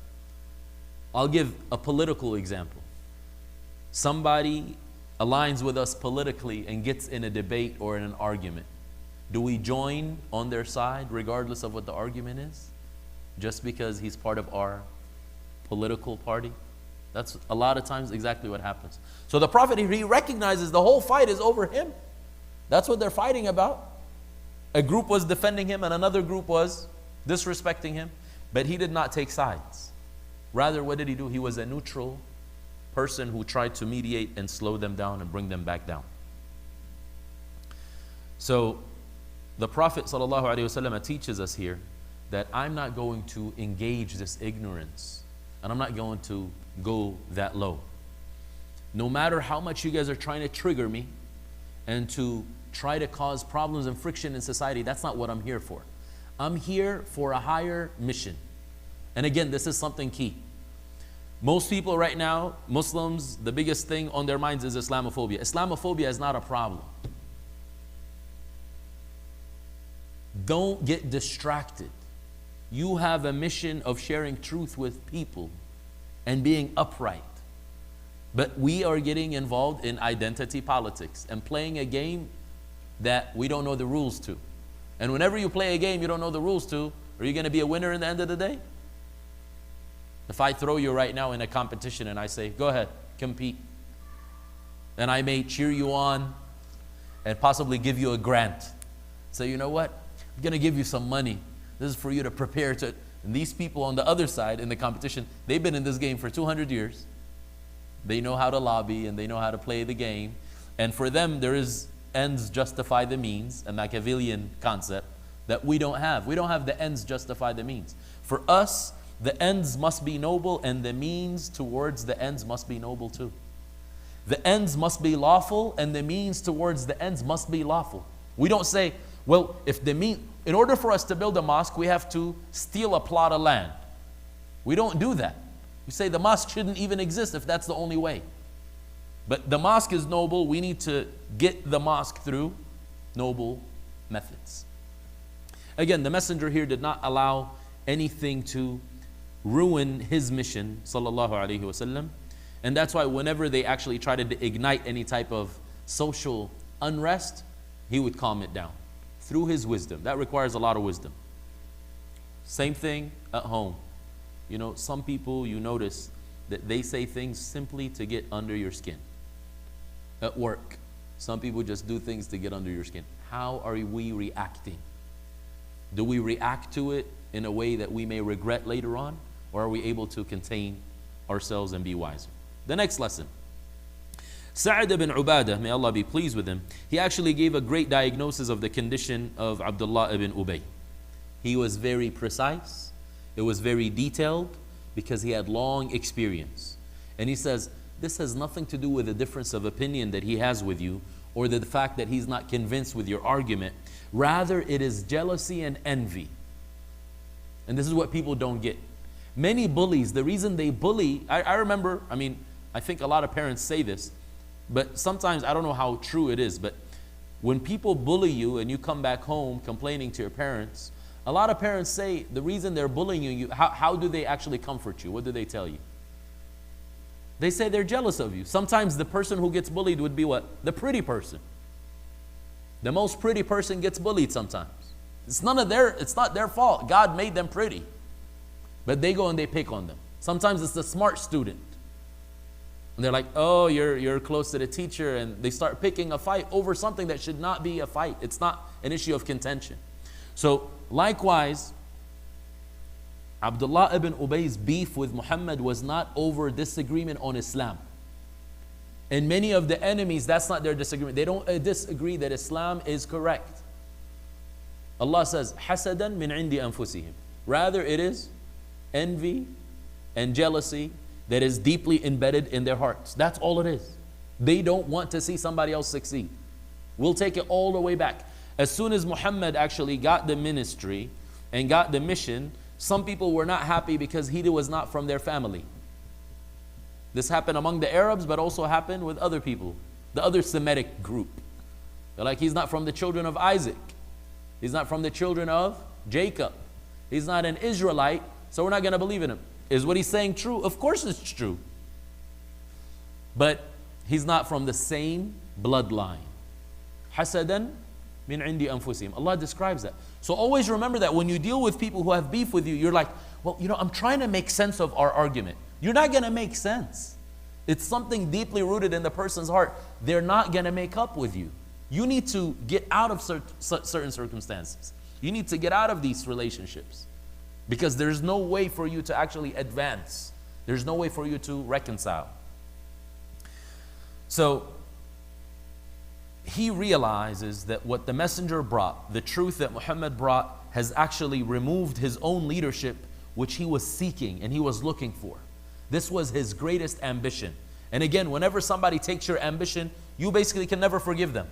I'll give a political example. Somebody aligns with us politically and gets in a debate or in an argument. Do we join on their side regardless of what the argument is? Just because he's part of our political party? That's a lot of times exactly what happens. So the Prophet, he recognizes the whole fight is over him. That's what they're fighting about. A group was defending him and another group was disrespecting him. But he did not take sides. Rather, what did he do? He was a neutral person who tried to mediate and slow them down and bring them back down. So the Prophet ﷺ teaches us here that I'm not going to engage this ignorance and I'm not going to go that low. No matter how much you guys are trying to trigger me and to try to cause problems and friction in society, that's not what I'm here for. I'm here for a higher mission. And again, this is something key. Most people right now, Muslims, the biggest thing on their minds is Islamophobia. Islamophobia is not a problem. Don't get distracted. You have a mission of sharing truth with people and being upright. But we are getting involved in identity politics and playing a game that we don't know the rules to. And whenever you play a game you don't know the rules to, are you going to be a winner in the end of the day? If I throw you right now in a competition and I say, go ahead, compete. And I may cheer you on and possibly give you a grant. Say, you know what? I'm going to give you some money. This is for you to prepare to. And these people on the other side in the competition, they've been in this game for 200 years. They know how to lobby and they know how to play the game. And for them, there is ends justify the means, a Machiavellian concept that we don't have. We don't have the ends justify the means. For us, the ends must be noble and the means towards the ends must be noble too. The ends must be lawful and the means towards the ends must be lawful. We don't say, well, in order for us to build a mosque, we have to steal a plot of land. We don't do that. We say the mosque shouldn't even exist if that's the only way. But the mosque is noble. We need to get the mosque through noble methods. Again, the messenger here did not allow anything to ruin his mission, sallallahu alaihi wasallam. And that's why whenever they actually tried to ignite any type of social unrest, he would calm it down through his wisdom. That requires a lot of wisdom. Same thing at home. You know, some people, you notice that they say things simply to get under your skin. At work, some people just do things to get under your skin. How are we reacting? Do we react to it in a way that we may regret later on? Or are we able to contain ourselves and be wiser? The next lesson. Sa'ad ibn Ubadah, may Allah be pleased with him, he actually gave a great diagnosis of the condition of Abdullah ibn Ubay. He was very precise. It was very detailed because he had long experience. And he says, this has nothing to do with the difference of opinion that he has with you or the fact that he's not convinced with your argument. Rather, it is jealousy and envy. And this is what people don't get. Many bullies, the reason they bully, I remember, I think a lot of parents say this, but sometimes I don't know how true it is, but when people bully you and you come back home complaining to your parents, a lot of parents say the reason they're bullying you, how do they actually comfort you? What do they tell you? They say they're jealous of you. Sometimes the person who gets bullied would be what? The pretty person. The most pretty person gets bullied sometimes. It's not their fault. God made them pretty. But they go and they pick on them. Sometimes it's the smart student. And they're like, oh, you're close to the teacher, and they start picking a fight over something that should not be a fight. It's not an issue of contention. So likewise, Abdullah ibn Ubay's beef with Muhammad was not over disagreement on Islam. And many of the enemies, that's not their disagreement. They don't disagree that Islam is correct. Allah says, حَسَدًا مِنْ عِنْدِ أَنفُسِهِمْ. Rather, it is envy and jealousy that is deeply embedded in their hearts. That's all it is. They don't want to see somebody else succeed. We'll take it all the way back. As soon as Muhammad actually got the ministry and got the mission, some people were not happy because he was not from their family. This happened among the Arabs, but also happened with other people, the other Semitic group. They're like, he's not from the children of Isaac. He's not from the children of Jacob. He's not an Israelite, so we're not going to believe in him. Is what he's saying true? Of course it's true. But he's not from the same bloodline. حَسَدًا مِنْ عِنْدِ أَنفُسِهِمْ. Allah describes that. So always remember that when you deal with people who have beef with you, you're like, well, I'm trying to make sense of our argument. you're not going to make sense. It's something deeply rooted in the person's heart. They're not going to make up with you. You need to get out of certain circumstances. You need to get out of these relationships because there's no way for you to actually advance. There's no way for you to reconcile. So he realizes that what the messenger brought, the truth that Muhammad brought, has actually removed his own leadership, which he was seeking and he was looking for. This was his greatest ambition. And again, whenever somebody takes your ambition, you basically can never forgive them.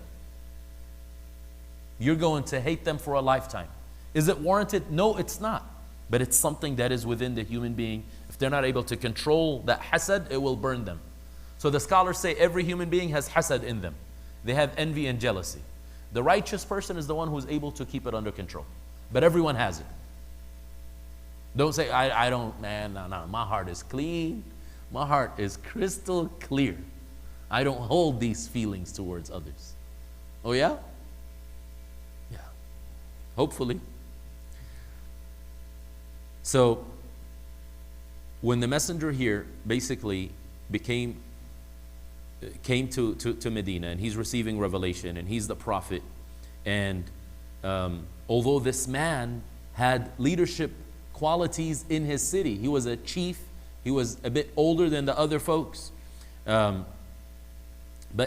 You're going to hate them for a lifetime. Is it warranted? No, it's not. But it's something that is within the human being. If they're not able to control that hasad, it will burn them. So the scholars say every human being has hasad in them. They have envy and jealousy. The righteous person is the one who's able to keep it under control. But everyone has it. Don't say, I don't, man, no, my heart is clean. My heart is crystal clear. I don't hold these feelings towards others. Oh yeah? Yeah. Hopefully. So, when the messenger here basically came to Medina, and he's receiving revelation, and he's the prophet, and although this man had leadership qualities in his city, he was a chief, he was a bit older than the other folks, but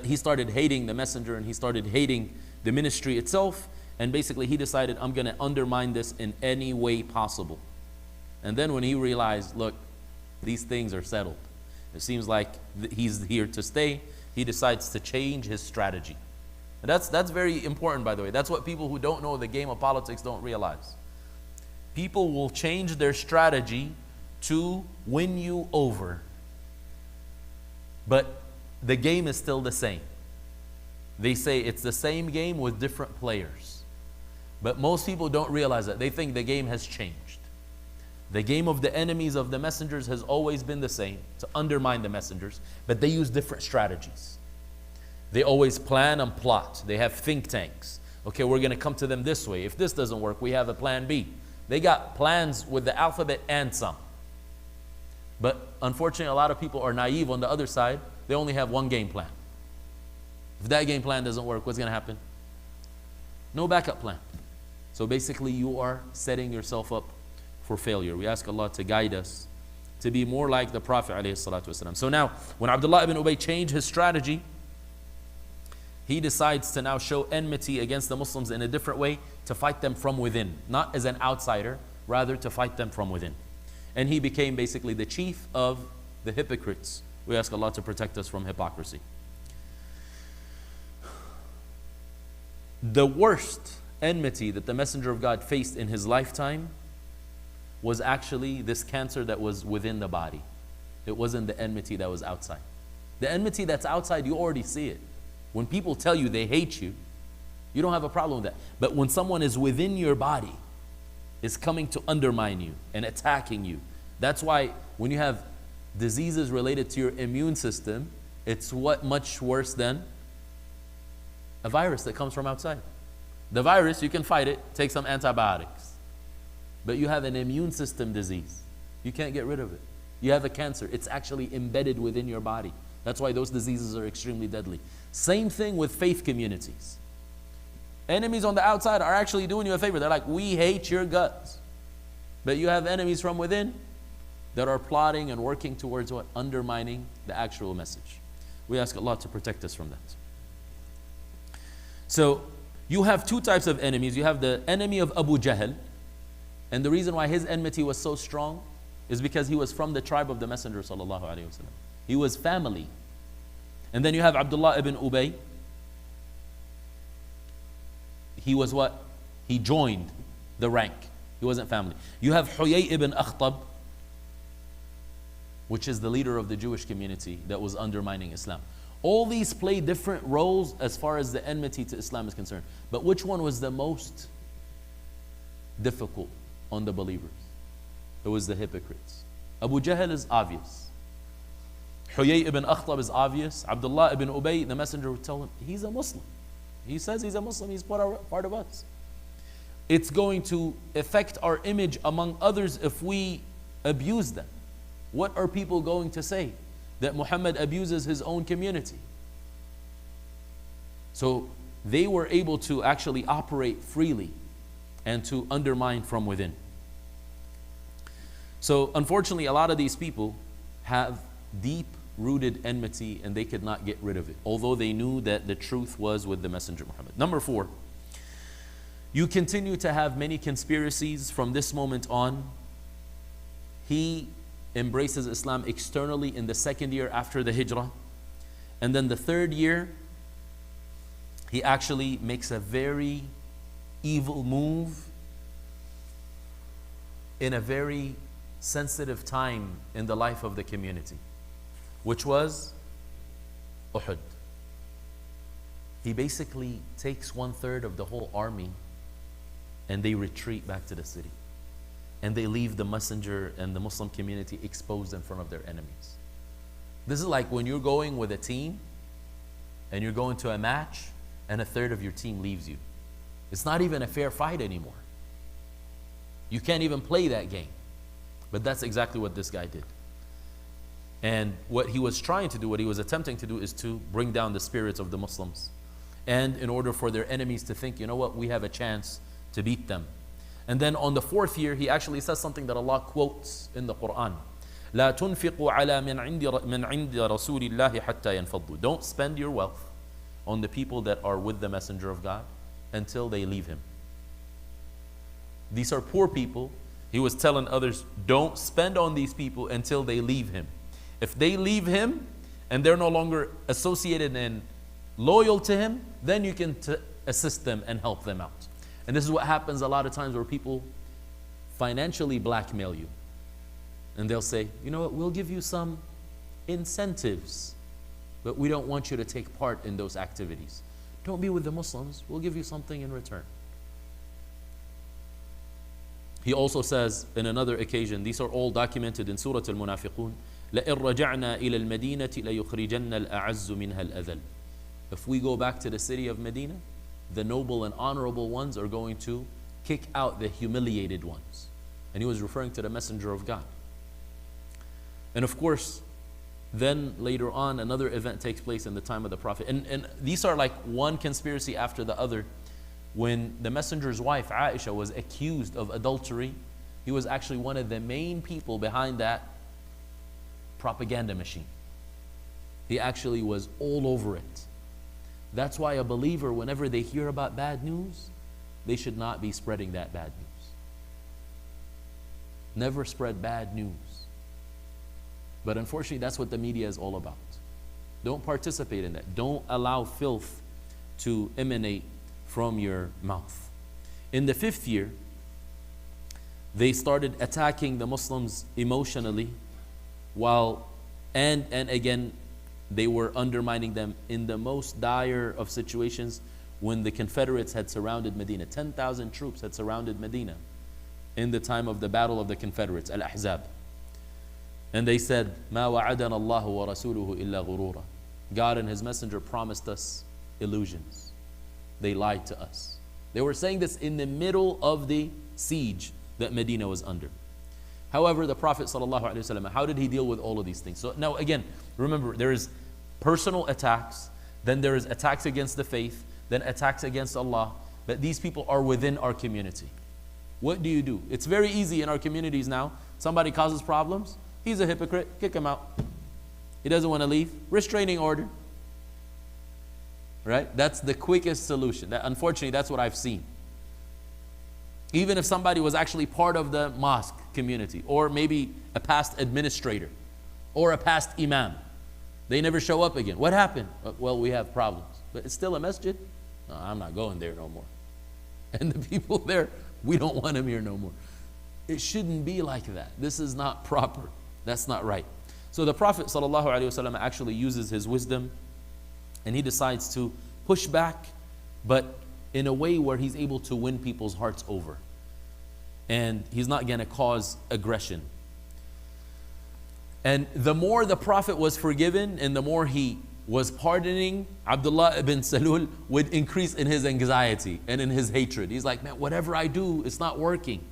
he started hating the messenger, and he started hating the ministry itself, and basically he decided, I'm going to undermine this in any way possible. And then when he realized, look, these things are settled, it seems like he's here to stay, he decides to change his strategy. And that's very important, by the way. That's what people who don't know the game of politics don't realize. People will change their strategy to win you over. But the game is still the same. They say it's the same game with different players. But most people don't realize that. They think the game has changed. The game of the enemies of the messengers has always been the same, to undermine the messengers, but they use different strategies. They always plan and plot. They have think tanks. Okay, we're going to come to them this way. If this doesn't work, we have a plan B. They got plans with the alphabet and some. But unfortunately, a lot of people are naive on the other side. They only have one game plan. If that game plan doesn't work, what's going to happen? No backup plan. So basically, you are setting yourself up for failure. We ask Allah to guide us to be more like the Prophet ﷺ. So now, when Abdullah ibn Ubay changed his strategy, he decides to now show enmity against the Muslims in a different way, to fight them from within, not as an outsider, rather to fight them from within. And he became basically the chief of the hypocrites. We ask Allah to protect us from hypocrisy. The worst enmity that the Messenger of God faced in his lifetime was actually this cancer that was within the body. It wasn't the enmity that was outside. The enmity that's outside, you already see it. When people tell you they hate you, you don't have a problem with that. But when someone is within your body, is coming to undermine you and attacking you, that's why when you have diseases related to your immune system, it's much worse than a virus that comes from outside. The virus, you can fight it, take some antibiotics. But you have an immune system disease. You can't get rid of it. You have a cancer. It's actually embedded within your body. That's why those diseases are extremely deadly. Same thing with faith communities. Enemies on the outside are actually doing you a favor. They're like, we hate your guts. But you have enemies from within that are plotting and working towards what? Undermining the actual message. We ask Allah to protect us from that. So you have two types of enemies. You have the enemy of Abu Jahl. And the reason why his enmity was so strong is because he was from the tribe of the Messenger sallallahu alaihi wasallam. He was family. And then you have Abdullah ibn Ubay. He was what? He joined the rank. He wasn't family. You have Huyay ibn Akhtab, which is the leader of the Jewish community that was undermining Islam. All these play different roles as far as the enmity to Islam is concerned. But which one was the most difficult on the believers? It was the hypocrites. Abu Jahl is obvious. Huyay ibn Akhtab is obvious. Abdullah ibn Ubay, the messenger would tell him, he's a Muslim. He says he's a Muslim, he's part of us. It's going to affect our image among others if we abuse them. What are people going to say? That Muhammad abuses his own community. So they were able to actually operate freely and to undermine from within. So unfortunately, a lot of these people have deep-rooted enmity and they could not get rid of it, although they knew that the truth was with the Messenger Muhammad. Number 4, you continue to have many conspiracies from this moment on. He embraces Islam externally in the 2nd year after the Hijrah. And then the 3rd year, he actually makes a very evil move in a very sensitive time in the life of the community, which was Uhud. He basically takes 1/3 of the whole army and they retreat back to the city. And they leave the messenger and the Muslim community exposed in front of their enemies. This is like when you're going with a team and you're going to a match and 1/3 of your team leaves you. It's not even a fair fight anymore. You can't even play that game. But that's exactly what this guy did. And what he was trying to do, what he was attempting to do, is to bring down the spirits of the Muslims. And in order for their enemies to think, you know what, we have a chance to beat them. And then on the 4th year, he actually says something that Allah quotes in the Quran. لا تنفقوا على من عند رسول الله حتى ينفضوا. Don't spend your wealth on the people that are with the Messenger of God until they leave him. These are poor people. He was telling others, don't spend on these people until they leave him. If they leave him and they're no longer associated and loyal to him, then you can assist them and help them out. And this is what happens a lot of times where people financially blackmail you. And they'll say, you know what, we'll give you some incentives, but we don't want you to take part in those activities. Don't be with the Muslims, we'll give you something in return. He also says in another occasion, these are all documented in Surah Al-Munafiqun, لَإِن رَجَعْنَا إِلَى الْمَدِينَةِ لَيُخْرِجَنَّ الْأَعَزُّ مِنْهَا الْأَذَلُ. If we go back to the city of Medina, the noble and honorable ones are going to kick out the humiliated ones. And he was referring to the Messenger of God. And of course, then later on, another event takes place in the time of the Prophet. And these are like one conspiracy after the other. When the Messenger's wife, Aisha, was accused of adultery, he was actually one of the main people behind that propaganda machine. He actually was all over it. That's why a believer, whenever they hear about bad news, they should not be spreading that bad news. Never spread bad news. But unfortunately, that's what the media is all about. Don't participate in that. Don't allow filth to emanate from your mouth. In the 5th year, they started attacking the Muslims emotionally, and again, they were undermining them in the most dire of situations when the Confederates had surrounded Medina. 10,000 troops had surrounded Medina in the time of the Battle of the Confederates, Al-Ahzab. And they said, مَا وَعَدَنَ اللَّهُ وَرَسُولُهُ إِلَّا غُرُورًا. God and His Messenger promised us illusions. They lied to us. They were saying this in the middle of the siege that Medina was under. However, the Prophet ﷺ, how did he deal with all of these things? So now again, remember, there is personal attacks, then there is attacks against the faith, then attacks against Allah, but these people are within our community. What do you do? It's very easy in our communities now. Somebody causes problems, he's a hypocrite, kick him out. He doesn't want to leave, restraining order. Right? That's the quickest solution. Unfortunately, that's what I've seen. Even if somebody was actually part of the mosque community, or maybe a past administrator, or a past imam, they never show up again. What happened? Well, we have problems. But it's still a masjid? No, I'm not going there no more. And the people there, we don't want them here no more. It shouldn't be like that. This is not proper. That's not right. So the Prophet ﷺ actually uses his wisdom, and he decides to push back, but in a way where he's able to win people's hearts over. And he's not going to cause aggression. And the more the Prophet was forgiven and the more he was pardoning, Abdullah ibn Salul would increase in his anxiety and in his hatred. He's like, man, whatever I do, it's not working.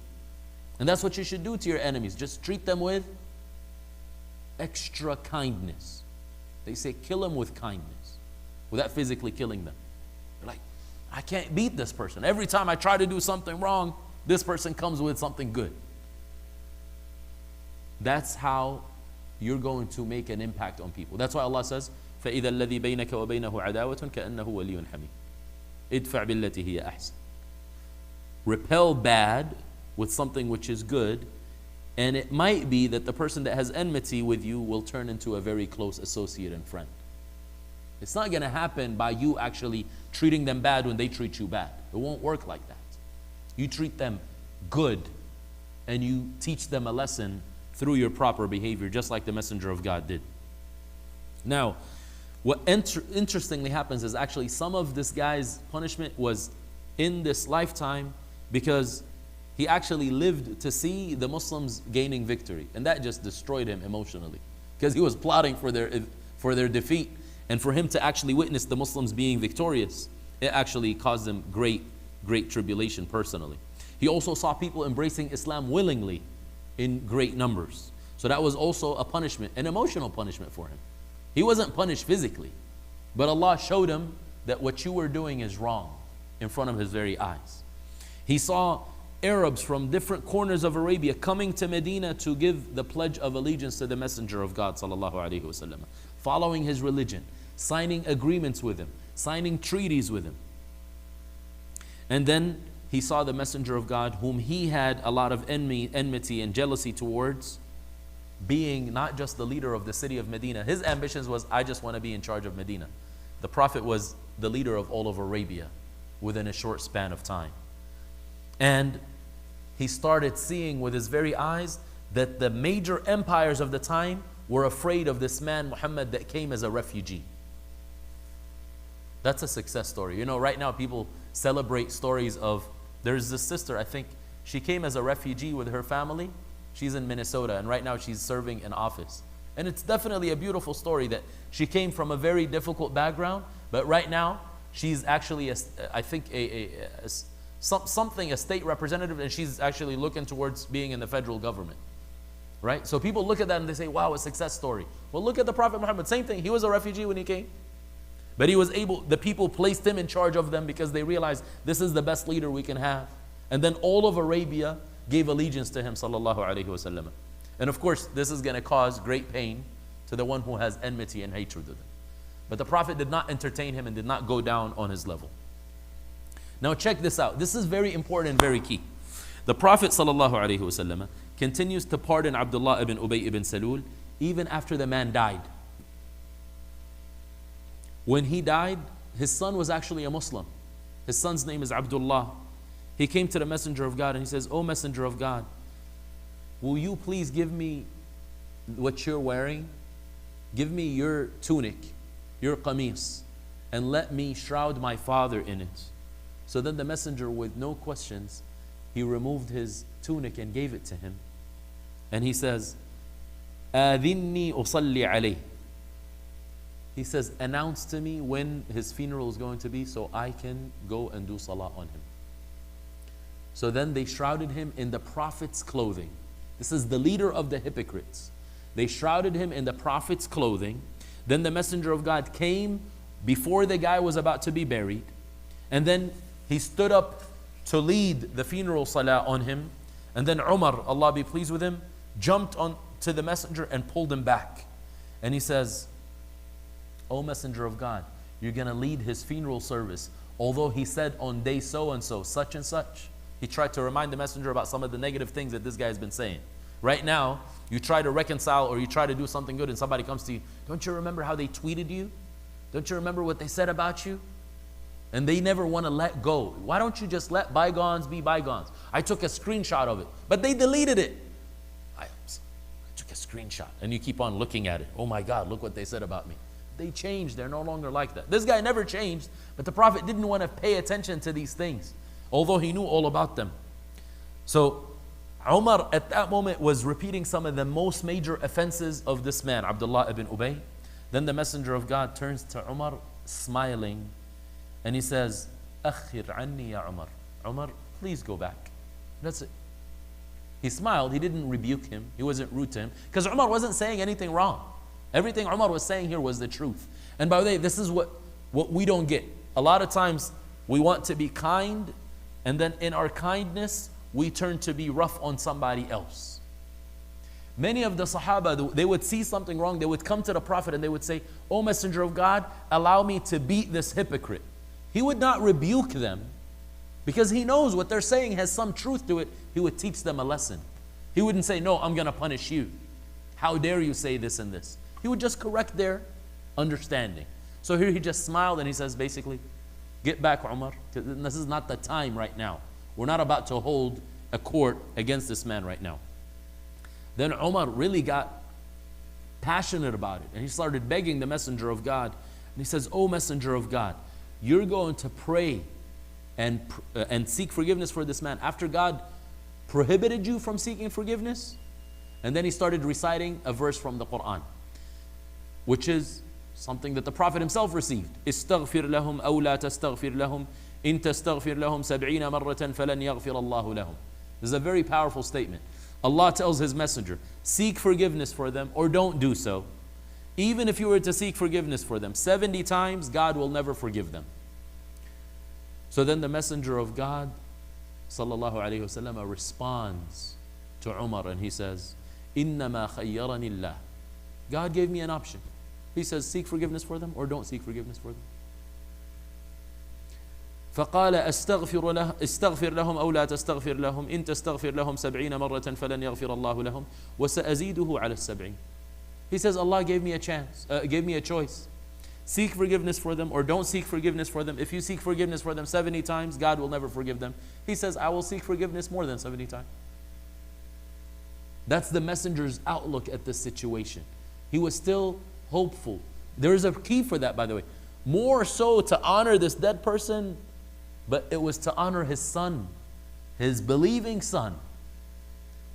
And that's what you should do to your enemies. Just treat them with extra kindness. They say, kill him with kindness, without physically killing them. They're like, I can't beat this person. Every time I try to do something wrong, this person comes with something good. That's how you're going to make an impact on people. That's why Allah says, فَإِذَا الَّذِي بَيْنَكَ وَبَيْنَهُ عَدَاوَةٌ كَأَنَّهُ وَلِيٌّ حَمِيمٌ ادْفَعْ بِالَّتِي هِيَ أَحْسَنُ. Repel bad with something which is good, and it might be that the person that has enmity with you will turn into a very close associate and friend. It's not going to happen by you actually treating them bad when they treat you bad. It won't work like that. You treat them good, and you teach them a lesson through your proper behavior, just like the Messenger of God did. Now, what interestingly happens is actually some of this guy's punishment was in this lifetime, because he actually lived to see the Muslims gaining victory, and that just destroyed him emotionally, because he was plotting for their defeat, and for him to actually witness the Muslims being victorious, it actually caused him great tribulation personally. He also saw people embracing Islam willingly in great numbers, so that was also a punishment, an emotional punishment for him. He wasn't punished physically, but Allah showed him that what you were doing is wrong in front of his very eyes. He saw Arabs from different corners of Arabia coming to Medina to give the pledge of allegiance to the Messenger of God sallallahu alaihi wasallam, following his religion, signing agreements with him, signing treaties with him. And then he saw the Messenger of God, whom he had a lot of enmity and jealousy towards, being not just the leader of the city of Medina. His ambitions was, I just want to be in charge of Medina. The Prophet was the leader of all of Arabia within a short span of time. And he started seeing with his very eyes that the major empires of the time were afraid of this man Muhammad that came as a refugee. That's a success story. You know, right now people celebrate stories of, there's this sister, I think she came as a refugee with her family. She's in Minnesota, and right now she's serving in office. And it's definitely a beautiful story that she came from a very difficult background, but right now she's actually, a state representative, and she's actually looking towards being in the federal government. Right? So people look at that and they say, wow, a success story. Well, look at the Prophet Muhammad, same thing. He was a refugee when he came. But he was able, the people placed him in charge of them because they realized this is the best leader we can have. And then all of Arabia gave allegiance to him, sallallahu alaihi wasallam. And of course, this is going to cause great pain to the one who has enmity and hatred with him. But the Prophet did not entertain him and did not go down on his level. Now check this out. This is very important and very key. The Prophet sallallahu alaihi wasallam continues to pardon Abdullah ibn Ubay ibn Salul even after the man died. When he died, his son was actually a Muslim. His son's name is Abdullah. He came to the Messenger of God and he says, "O Messenger of God, will you please give me what you're wearing? Give me your tunic, your qamis, and let me shroud my father in it." So then the messenger, with no questions, he removed his tunic and gave it to him. And he says, "Adhinni usalli alayh." He says, announce to me when his funeral is going to be so I can go and do salah on him. So then they shrouded him in the Prophet's clothing. This is the leader of the hypocrites. They shrouded him in the Prophet's clothing. Then the Messenger of God came before the guy was about to be buried. And then he stood up to lead the funeral salah on him. And then Umar, Allah be pleased with him, jumped on to the Messenger and pulled him back. And he says, "O Messenger of God, you're going to lead his funeral service. Although he said on day so and so, such and such." He tried to remind the Messenger about some of the negative things that this guy has been saying. Right now, you try to reconcile or you try to do something good and somebody comes to you, "Don't you remember how they tweeted you? Don't you remember what they said about you?" And they never want to let go. Why don't you just let bygones be bygones? I took a screenshot of it, but they deleted it. I took a screenshot, and you keep on looking at it. Oh my God, look what they said about me. They changed. They're no longer like that. This guy never changed, but the Prophet didn't want to pay attention to these things, although he knew all about them. So Umar at that moment was repeating some of the most major offenses of this man, Abdullah ibn Ubay. Then the Messenger of God turns to Umar, smiling, and he says, "Akhir anni ya Umar." Umar, please go back. That's it. He smiled. He didn't rebuke him. He wasn't rude to him. Because Umar wasn't saying anything wrong. Everything Umar was saying here was the truth. And by the way, this is what we don't get. A lot of times we want to be kind, and then in our kindness, we turn to be rough on somebody else. Many of the Sahaba, they would see something wrong. They would come to the Prophet and they would say, "O Messenger of God, allow me to beat this hypocrite." He would not rebuke them because he knows what they're saying has some truth to it. He would teach them a lesson. He wouldn't say, "No, I'm going to punish you. How dare you say this and this?" He would just correct their understanding. So here he just smiled and he says basically, "Get back, Umar. This is not the time right now. We're not about to hold a court against this man right now." Then Umar really got passionate about it. And he started begging the Messenger of God. And he says, "O Messenger of God, you're going to pray and seek forgiveness for this man after God prohibited you from seeking forgiveness?" And then he started reciting a verse from the Quran, which is something that the Prophet himself received. "Istaghfir lahum aw la tastaghfir lahum in tastaghfir lahum 70 marratan falan yaghfir Allahu lahum." This is a very powerful statement. Allah tells His Messenger, seek forgiveness for them or don't do so. Even if you were to seek forgiveness for them 70 times, God will never forgive them. So then the Messenger of God sallallahu alayhi wasallam responds to Umar and he says, "Innama khayyarani Allah." God gave me an option. He says, seek forgiveness for them or don't seek forgiveness for them. فقال استغفر لهم أو لا تستغفر لهم إن تستغفر لهم 70 مرة فلن يغفر الله لهم وسأزيده على 70. He says, Allah gave me a chance, gave me a choice. Seek forgiveness for them or don't seek forgiveness for them. If you seek forgiveness for them 70 times, God will never forgive them. He says, I will seek forgiveness more than 70 times. That's the Messenger's outlook at this situation. He was still hopeful. There is a key for that, by the way. More so to honor this dead person, but it was to honor his son, his believing son,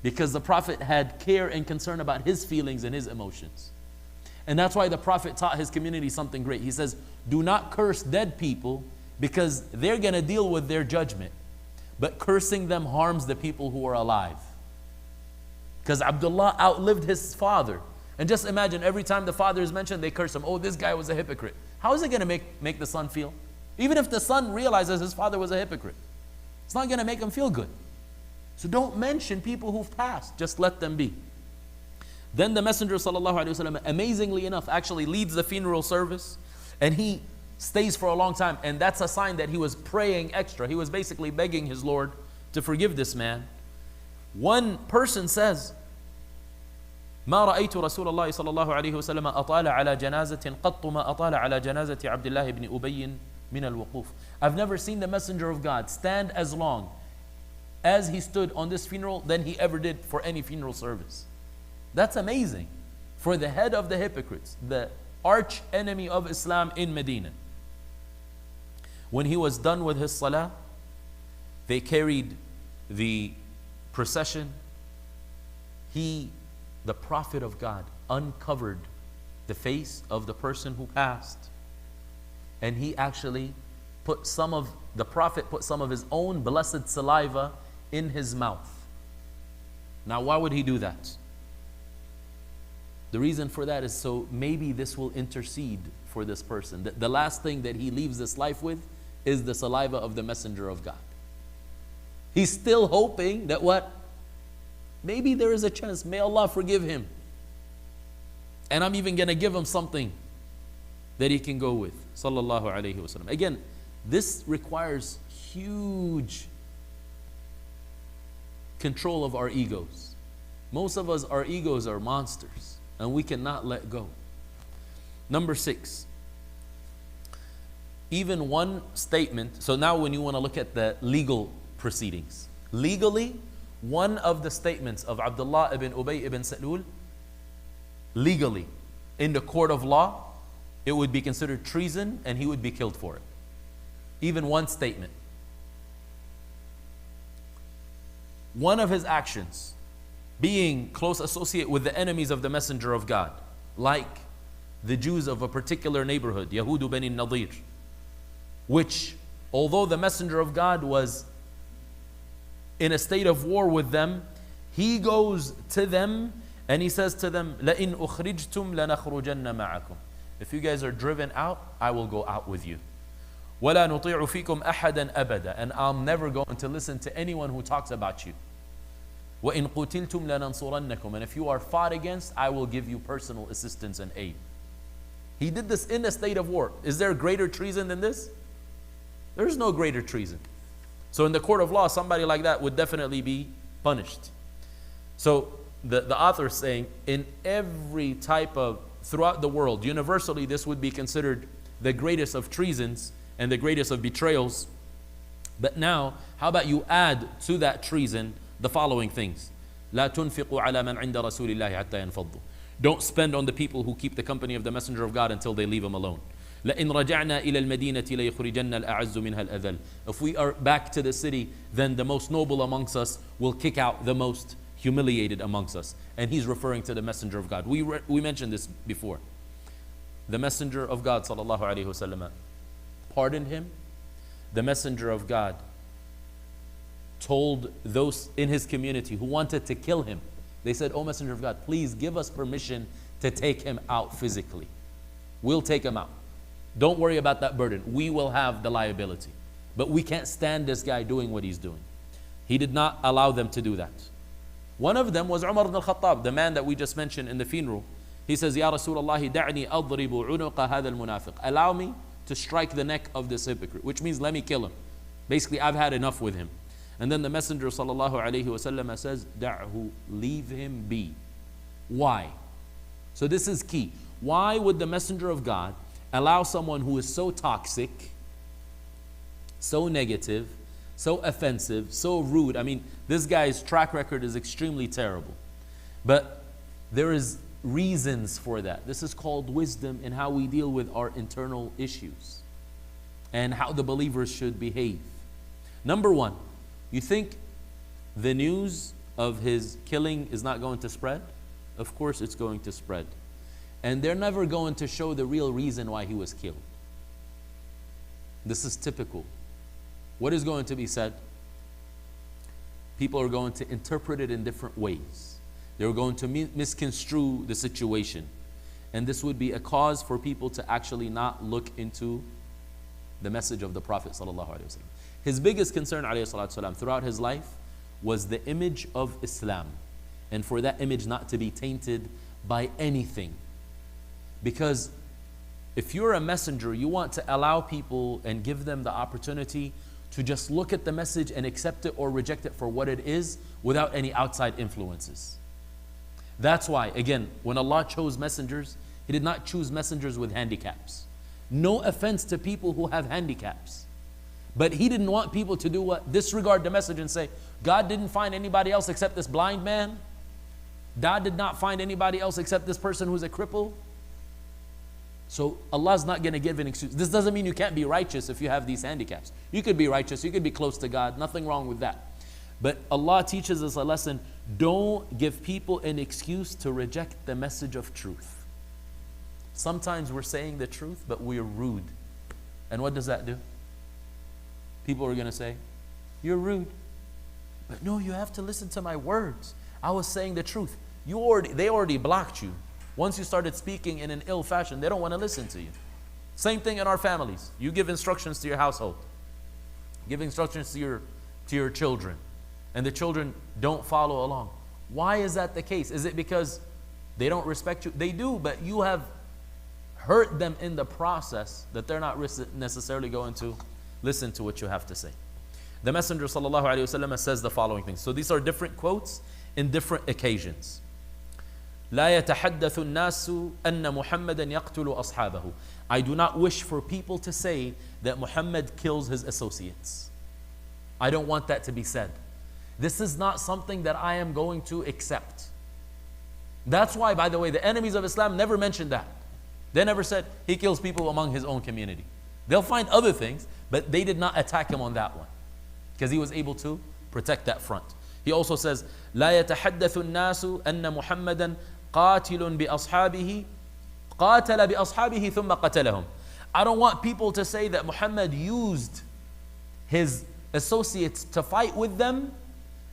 because the Prophet had care and concern about his feelings and his emotions. And that's why the Prophet taught his community something great. He says, do not curse dead people because they're going to deal with their judgment, but cursing them harms the people who are alive. Because Abdullah outlived his father. And just imagine every time the father is mentioned, they curse him. Oh, this guy was a hypocrite. How is it going to make the son feel? Even if the son realizes his father was a hypocrite, it's not going to make him feel good. So don't mention people who've passed. Just let them be. Then the Messenger ﷺ, amazingly enough, actually leads the funeral service. And he stays for a long time. And that's a sign that he was praying extra. He was basically begging his Lord to forgive this man. One person says, ما رأيت رسول الله صلى الله عليه وسلم أطال على جنازة قط ما أطال على جنازة عبد الله بن أبي من الوقوف. I've never seen the Messenger of God stand as long as he stood on this funeral than he ever did for any funeral service. That's amazing for the head of the hypocrites, the arch enemy of Islam in Medina. When he was done with his salah, they carried the procession. The Prophet of God uncovered the face of the person who passed, and he actually the Prophet put some of his own blessed saliva in his mouth. Now, why would he do that? The reason for that is so maybe this will intercede for this person. The last thing that he leaves this life with is the saliva of the Messenger of God. He's still hoping that what? Maybe there is a chance. May Allah forgive him. And I'm even going to give him something that he can go with. Sallallahu alayhi wasallam. Again, this requires huge control of our egos. Most of us, our egos are monsters, and we cannot let go. Number 6. Even one statement. So now when you want to look at the legal proceedings. Legally, one of the statements of Abdullah ibn Ubay ibn Salul, legally, in the court of law, it would be considered treason and he would be killed for it. Even one statement. One of his actions, being close associate with the enemies of the Messenger of God, like the Jews of a particular neighborhood, Yahudu Bani Nadir, which, although the Messenger of God was in a state of war with them, He goes to them and he says to them, لَإِنْ أُخْرِجْتُمْ لَنَخْرُجَنَّ مَعَكُمْ. If you guys are driven out, I will go out with you. وَلَا نُطِيعُ فِيكُمْ أَحَدًا أَبَدًا. And I'm never going to listen to anyone who talks about you. وَإِنْ قُتِلْتُمْ لَنَنْصُرَنَّكُمْ. And if you are fought against, I will give you personal assistance and aid. He did this in a state of war. Is there greater treason than this? There is no greater treason. So in the court of law, somebody like that would definitely be punished. So the author is saying, in every type of, throughout the world, universally this would be considered the greatest of treasons and the greatest of betrayals. But now, how about you add to that treason the following things? لا تنفقوا على من عند رسول الله حتى ينفضوا. Don't spend on the people who keep the company of the Messenger of God until they leave him alone. لئن رجعنا إلى المدينة ليخرجن الأعز منها الأذل. If we are back to the city, then the most noble amongst us will kick out the most humiliated amongst us. And he's referring to the Messenger of God. We mentioned this before. The Messenger of God sallallahu alaihi wasallam pardoned him. The Messenger of God told those in his community who wanted to kill him, they said, "O Messenger of God, please give us permission to take him out physically. We'll take him out. Don't worry about that burden. We will have the liability. But we can't stand this guy doing what he's doing." He did not allow them to do that. One of them was Umar ibn al-Khattab, the man that we just mentioned in the funeral. He says, "Ya Rasulullah, da'ni adribu unuqa hadha al-munafiq." Allow me to strike the neck of this hypocrite, which means let me kill him. Basically, I've had enough with him. And then the Messenger sallallahu alaihi wasallam says, "Da'hu, leave him be." Why? So this is key. Why would the Messenger of God allow someone who is so toxic, so negative, so offensive, so rude? I mean, this guy's track record is extremely terrible. But there is reasons for that. This is called wisdom in how we deal with our internal issues and how the believers should behave. Number one, you think the news of his killing is not going to spread? Of course it's going to spread. And they're never going to show the real reason why he was killed. This is typical. What is going to be said? People are going to interpret it in different ways. They're going to misconstrue the situation. And this would be a cause for people to actually not look into the message of the Prophet ﷺ. His biggest concern ﷺ, throughout his life was the image of Islam. And for that image not to be tainted by anything. Because if you're a messenger, you want to allow people and give them the opportunity to just look at the message and accept it or reject it for what it is without any outside influences. That's why, again, when Allah chose messengers, He did not choose messengers with handicaps. No offense to people who have handicaps. But He didn't want people to do what? Disregard the message and say, God didn't find anybody else except this blind man. God did not find anybody else except this person who's a cripple. So Allah's not going to give an excuse. This doesn't mean you can't be righteous if you have these handicaps. You could be righteous, you could be close to God, nothing wrong with that. But Allah teaches us a lesson. Don't give people an excuse to reject the message of truth. Sometimes we're saying the truth, but we're rude. And what does that do? People are going to say, you're rude. But no, you have to listen to my words. I was saying the truth. They already blocked you. Once you started speaking in an ill fashion, they don't want to listen to you. Same thing in our families. You give instructions to your household. Give instructions to your children. And the children don't follow along. Why is that the case? Is it because they don't respect you? They do, but you have hurt them in the process that they're not necessarily going to listen to what you have to say. The Messenger ﷺ says the following things. So these are different quotes in different occasions. لا يتحدث الناس أن محمدا يقتل أصحابه. I do not wish for people to say that Muhammad kills his associates. I don't want that to be said. This is not something that I am going to accept. That's why, by the way, the enemies of Islam never mentioned that. They never said he kills people among his own community. They'll find other things, but they did not attack him on that one because he was able to protect that front. He also says, لا يتحدث الناس أن محمدا قاتل بأصحابه قاتل بأصحابه ثم قتلهم. I don't want people to say that Muhammad used his associates to fight with them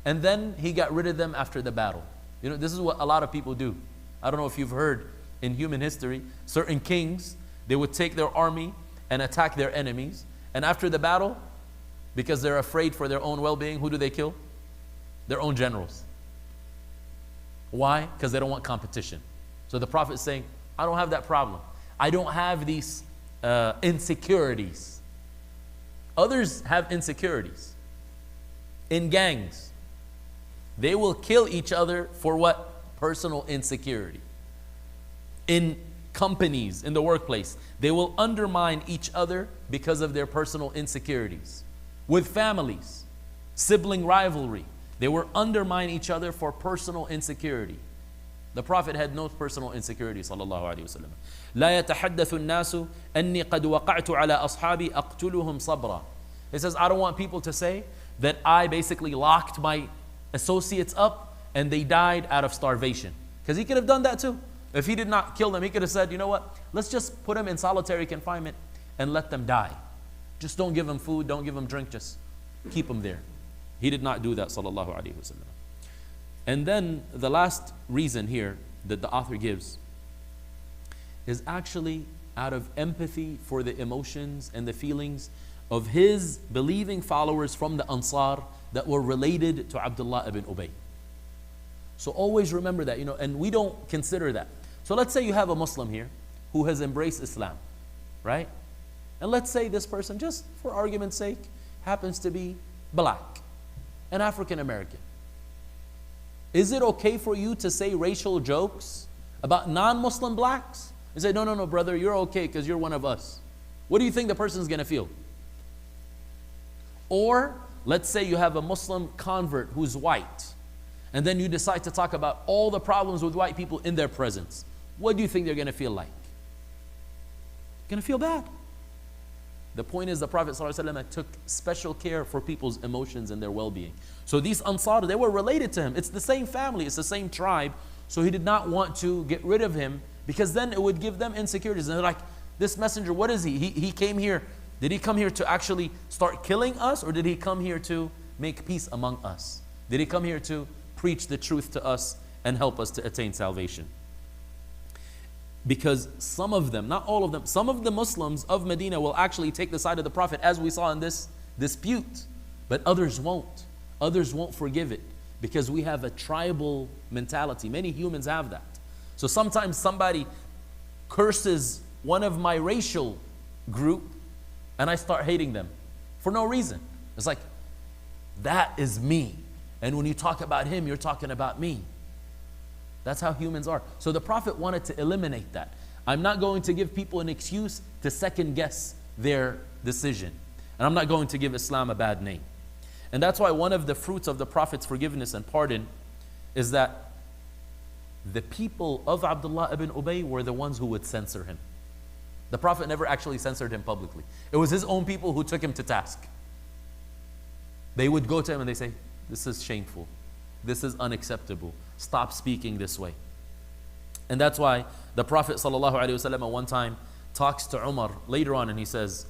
and then he got rid of them after the battle. You know, this is what a lot of people do. I don't know if you've heard in human history, certain kings, they would take their army and attack their enemies. And after the battle, because they're afraid for their own well-being, who do they kill? Their own generals. Why? Because they don't want competition. So the Prophet is saying, I don't have that problem. I don't have these insecurities. Others have insecurities. In gangs, they will kill each other for what? Personal insecurity. In companies, in the workplace, they will undermine each other because of their personal insecurities. With families, sibling rivalry, they will undermine each other for personal insecurity. The Prophet had no personal insecurity, sallallahu alaihi wasallam. لا يتحدث الناس أني قد وقعت على أصحابي أقتلهم صبرا. He says, I don't want people to say that I basically locked my associates up and they died out of starvation. Because he could have done that too. If he did not kill them, he could have said, you know what, let's just put them in solitary confinement and let them die. Just don't give them food, don't give them drink, just keep them there. He did not do that, sallallahu alaihi wasallam. And then the last reason here that the author gives is actually out of empathy for the emotions and the feelings of his believing followers from the Ansar that were related to Abdullah ibn Ubay. So always remember that, you know, and we don't consider that. So let's say you have a Muslim here who has embraced Islam, right? And let's say this person, just for argument's sake, happens to be black, an African American. Is it okay for you to say racial jokes about non-Muslim blacks? You say, no, brother, you're okay because you're one of us. What do you think the person's going to feel? Or let's say you have a Muslim convert who's white, and then you decide to talk about all the problems with white people in their presence. What do you think they're going to feel like? Going to feel bad. The point is the Prophet ﷺ took special care for people's emotions and their well-being. So these Ansar, they were related to him. It's the same family, it's the same tribe. So he did not want to get rid of him because then it would give them insecurities. And they're like, this messenger, what is he? He came here. Did he come here to actually start killing us, or did he come here to make peace among us? Did he come here to preach the truth to us and help us to attain salvation? Because some of them, not all of them, some of the Muslims of Medina will actually take the side of the Prophet, as we saw in this dispute, but others won't. Others won't forgive it because we have a tribal mentality. Many humans have that. So sometimes somebody curses one of my racial group and I start hating them for no reason. It's like, that is me. And when you talk about him, you're talking about me. That's how humans are. So the Prophet wanted to eliminate that. I'm not going to give people an excuse to second guess their decision. And I'm not going to give Islam a bad name. And that's why one of the fruits of the Prophet's forgiveness and pardon is that the people of Abdullah ibn Ubay were the ones who would censor him. The Prophet never actually censored him publicly. It was his own people who took him to task. They would go to him and they say, this is shameful. This is unacceptable. Stop speaking this way. And that's why the Prophet ﷺ one time talks to Umar later on and he says,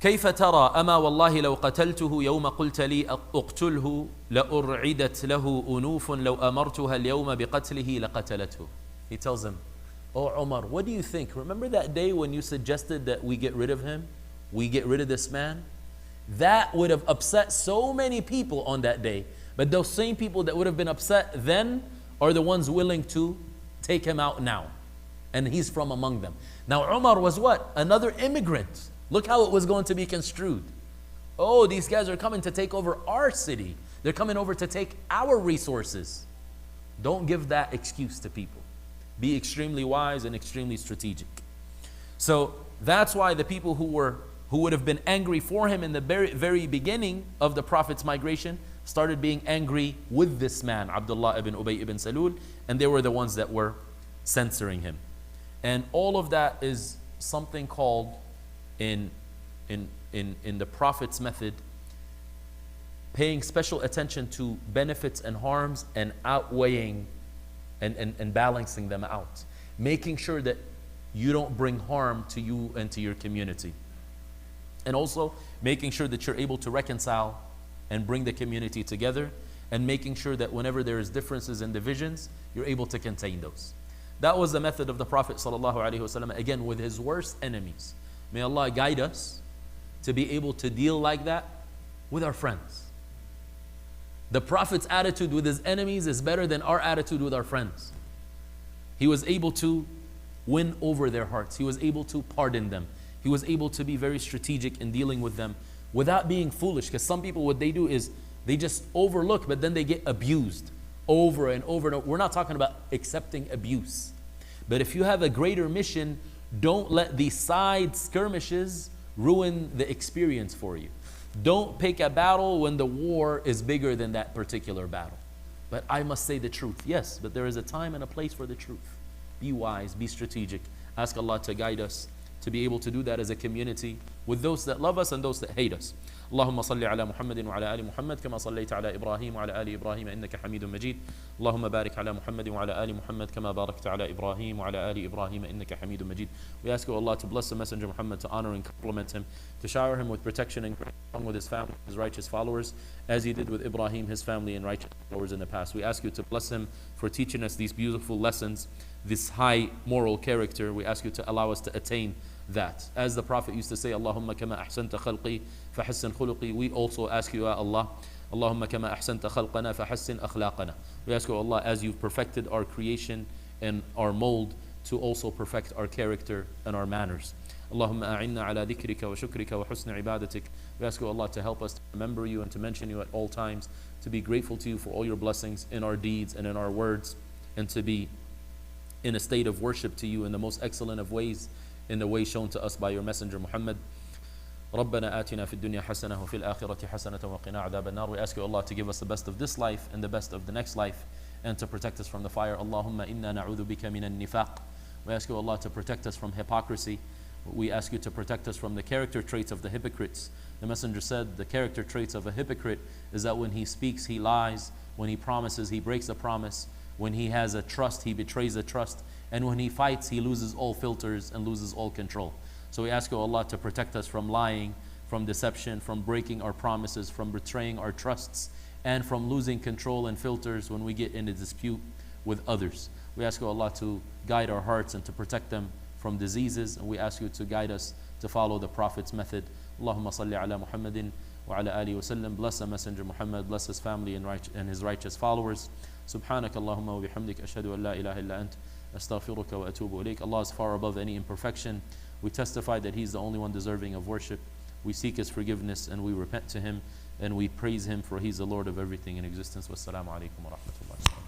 كيف ترى أما والله لو قتلته يوم قلت لي أقتله لأرعدت له أنوف لو أمرتها اليوم بقتله لقتلته. He tells him, oh Umar, what do you think? Remember that day when you suggested that we get rid of him? We get rid of this man? That would have upset so many people on that day. But those same people that would have been upset then are the ones willing to take him out now. And he's from among them. Now Umar was what? Another immigrant. Look how it was going to be construed. Oh, these guys are coming to take over our city. They're coming over to take our resources. Don't give that excuse to people. Be extremely wise and extremely strategic. So that's why the people who would have been angry for him in the very beginning of the Prophet's migration started being angry with this man, Abdullah ibn Ubay ibn Salul, and they were the ones that were censoring him. And all of that is something called in the Prophet's method, paying special attention to benefits and harms and outweighing and balancing them out. Making sure that you don't bring harm to you and to your community. And also making sure that you're able to reconcile and bring the community together, and making sure that whenever there is differences and divisions, you're able to contain those. That was the method of the Prophet ﷺ, again, with his worst enemies. May Allah guide us to be able to deal like that with our friends. The Prophet's attitude with his enemies is better than our attitude with our friends. He was able to win over their hearts. He was able to pardon them. He was able to be very strategic in dealing with them without being foolish. Because some people, what they do is they just overlook, but then they get abused over and over and over. We're not talking about accepting abuse. But if you have a greater mission, don't let the side skirmishes ruin the experience for you. Don't pick a battle when the war is bigger than that particular battle. But I must say the truth. Yes, but there is a time and a place for the truth. Be wise, be strategic. Ask Allah to guide us to be able to do that as a community with those that love us and those that hate us. اللهم صل على محمد وعلى آل محمد كما صليت على إبراهيم وعلى آل إبراهيم إنك حميد مجيد. اللهم بارك على محمد وعلى آل محمد كما باركت على إبراهيم وعلى آل إبراهيم إنك حميد مجيد. We ask you, Allah, to bless the Messenger Muhammad, to honor and compliment him, to shower him with protection and grace along with his family, his righteous followers, as he did with Ibrahim, his family and righteous followers in the past. We ask you to bless him for teaching us these beautiful lessons, this high moral character. We ask you to allow us to attain that. As the Prophet used to say, Allahumma kama ahsanta khalqi fahassin khuluqi. We also ask you, Ya Allah, Allahumma kama ahsanta khalqana fahassin akhlaqana. We ask you, Allah, as you've perfected our creation and our mold, to also perfect our character and our manners. Allahumma a'inna ala dhikrika wa shukrika wa husni ibadatik. We ask you, Allah, to help us to remember you and to mention you at all times, to be grateful to you for all your blessings in our deeds and in our words, and to be in a state of worship to you in the most excellent of ways, in the way shown to us by your messenger Muhammad. ربنا آتنا في الدنيا حسنة وفي الآخرة حسنة وقنا عذاب النار. We ask you, Allah, to give us the best of this life and the best of the next life, and to protect us from the fire. Allahumma inna na'udhu bika min al-nifaq. We ask you, Allah, to protect us from hypocrisy. We ask you to protect us from the character traits of the hypocrites. The messenger said the character traits of a hypocrite is that when he speaks, he lies. When he promises, he breaks a promise. When he has a trust, he betrays a trust. And when he fights, he loses all filters and loses all control. So we ask you, Allah, to protect us from lying, from deception, from breaking our promises, from betraying our trusts, and from losing control and filters when we get in a dispute with others. We ask you, Allah, to guide our hearts and to protect them from diseases. And we ask you to guide us to follow the Prophet's method. Allahumma salli ala Muhammadin wa ala alihi wa sallam. Bless the Messenger Muhammad, bless his family and his righteous followers. Subhanaka Allahumma wa bihamdik, ashhadu an la ilaha illa ant, astaghfiruka wa atubu ilayk. Allah is far above any imperfection. We testify that He's the only one deserving of worship. We seek His forgiveness and we repent to Him, and we praise Him, for He's the Lord of everything in existence. Wassalamu alaikum wa rahmatullahi wa barakatuh.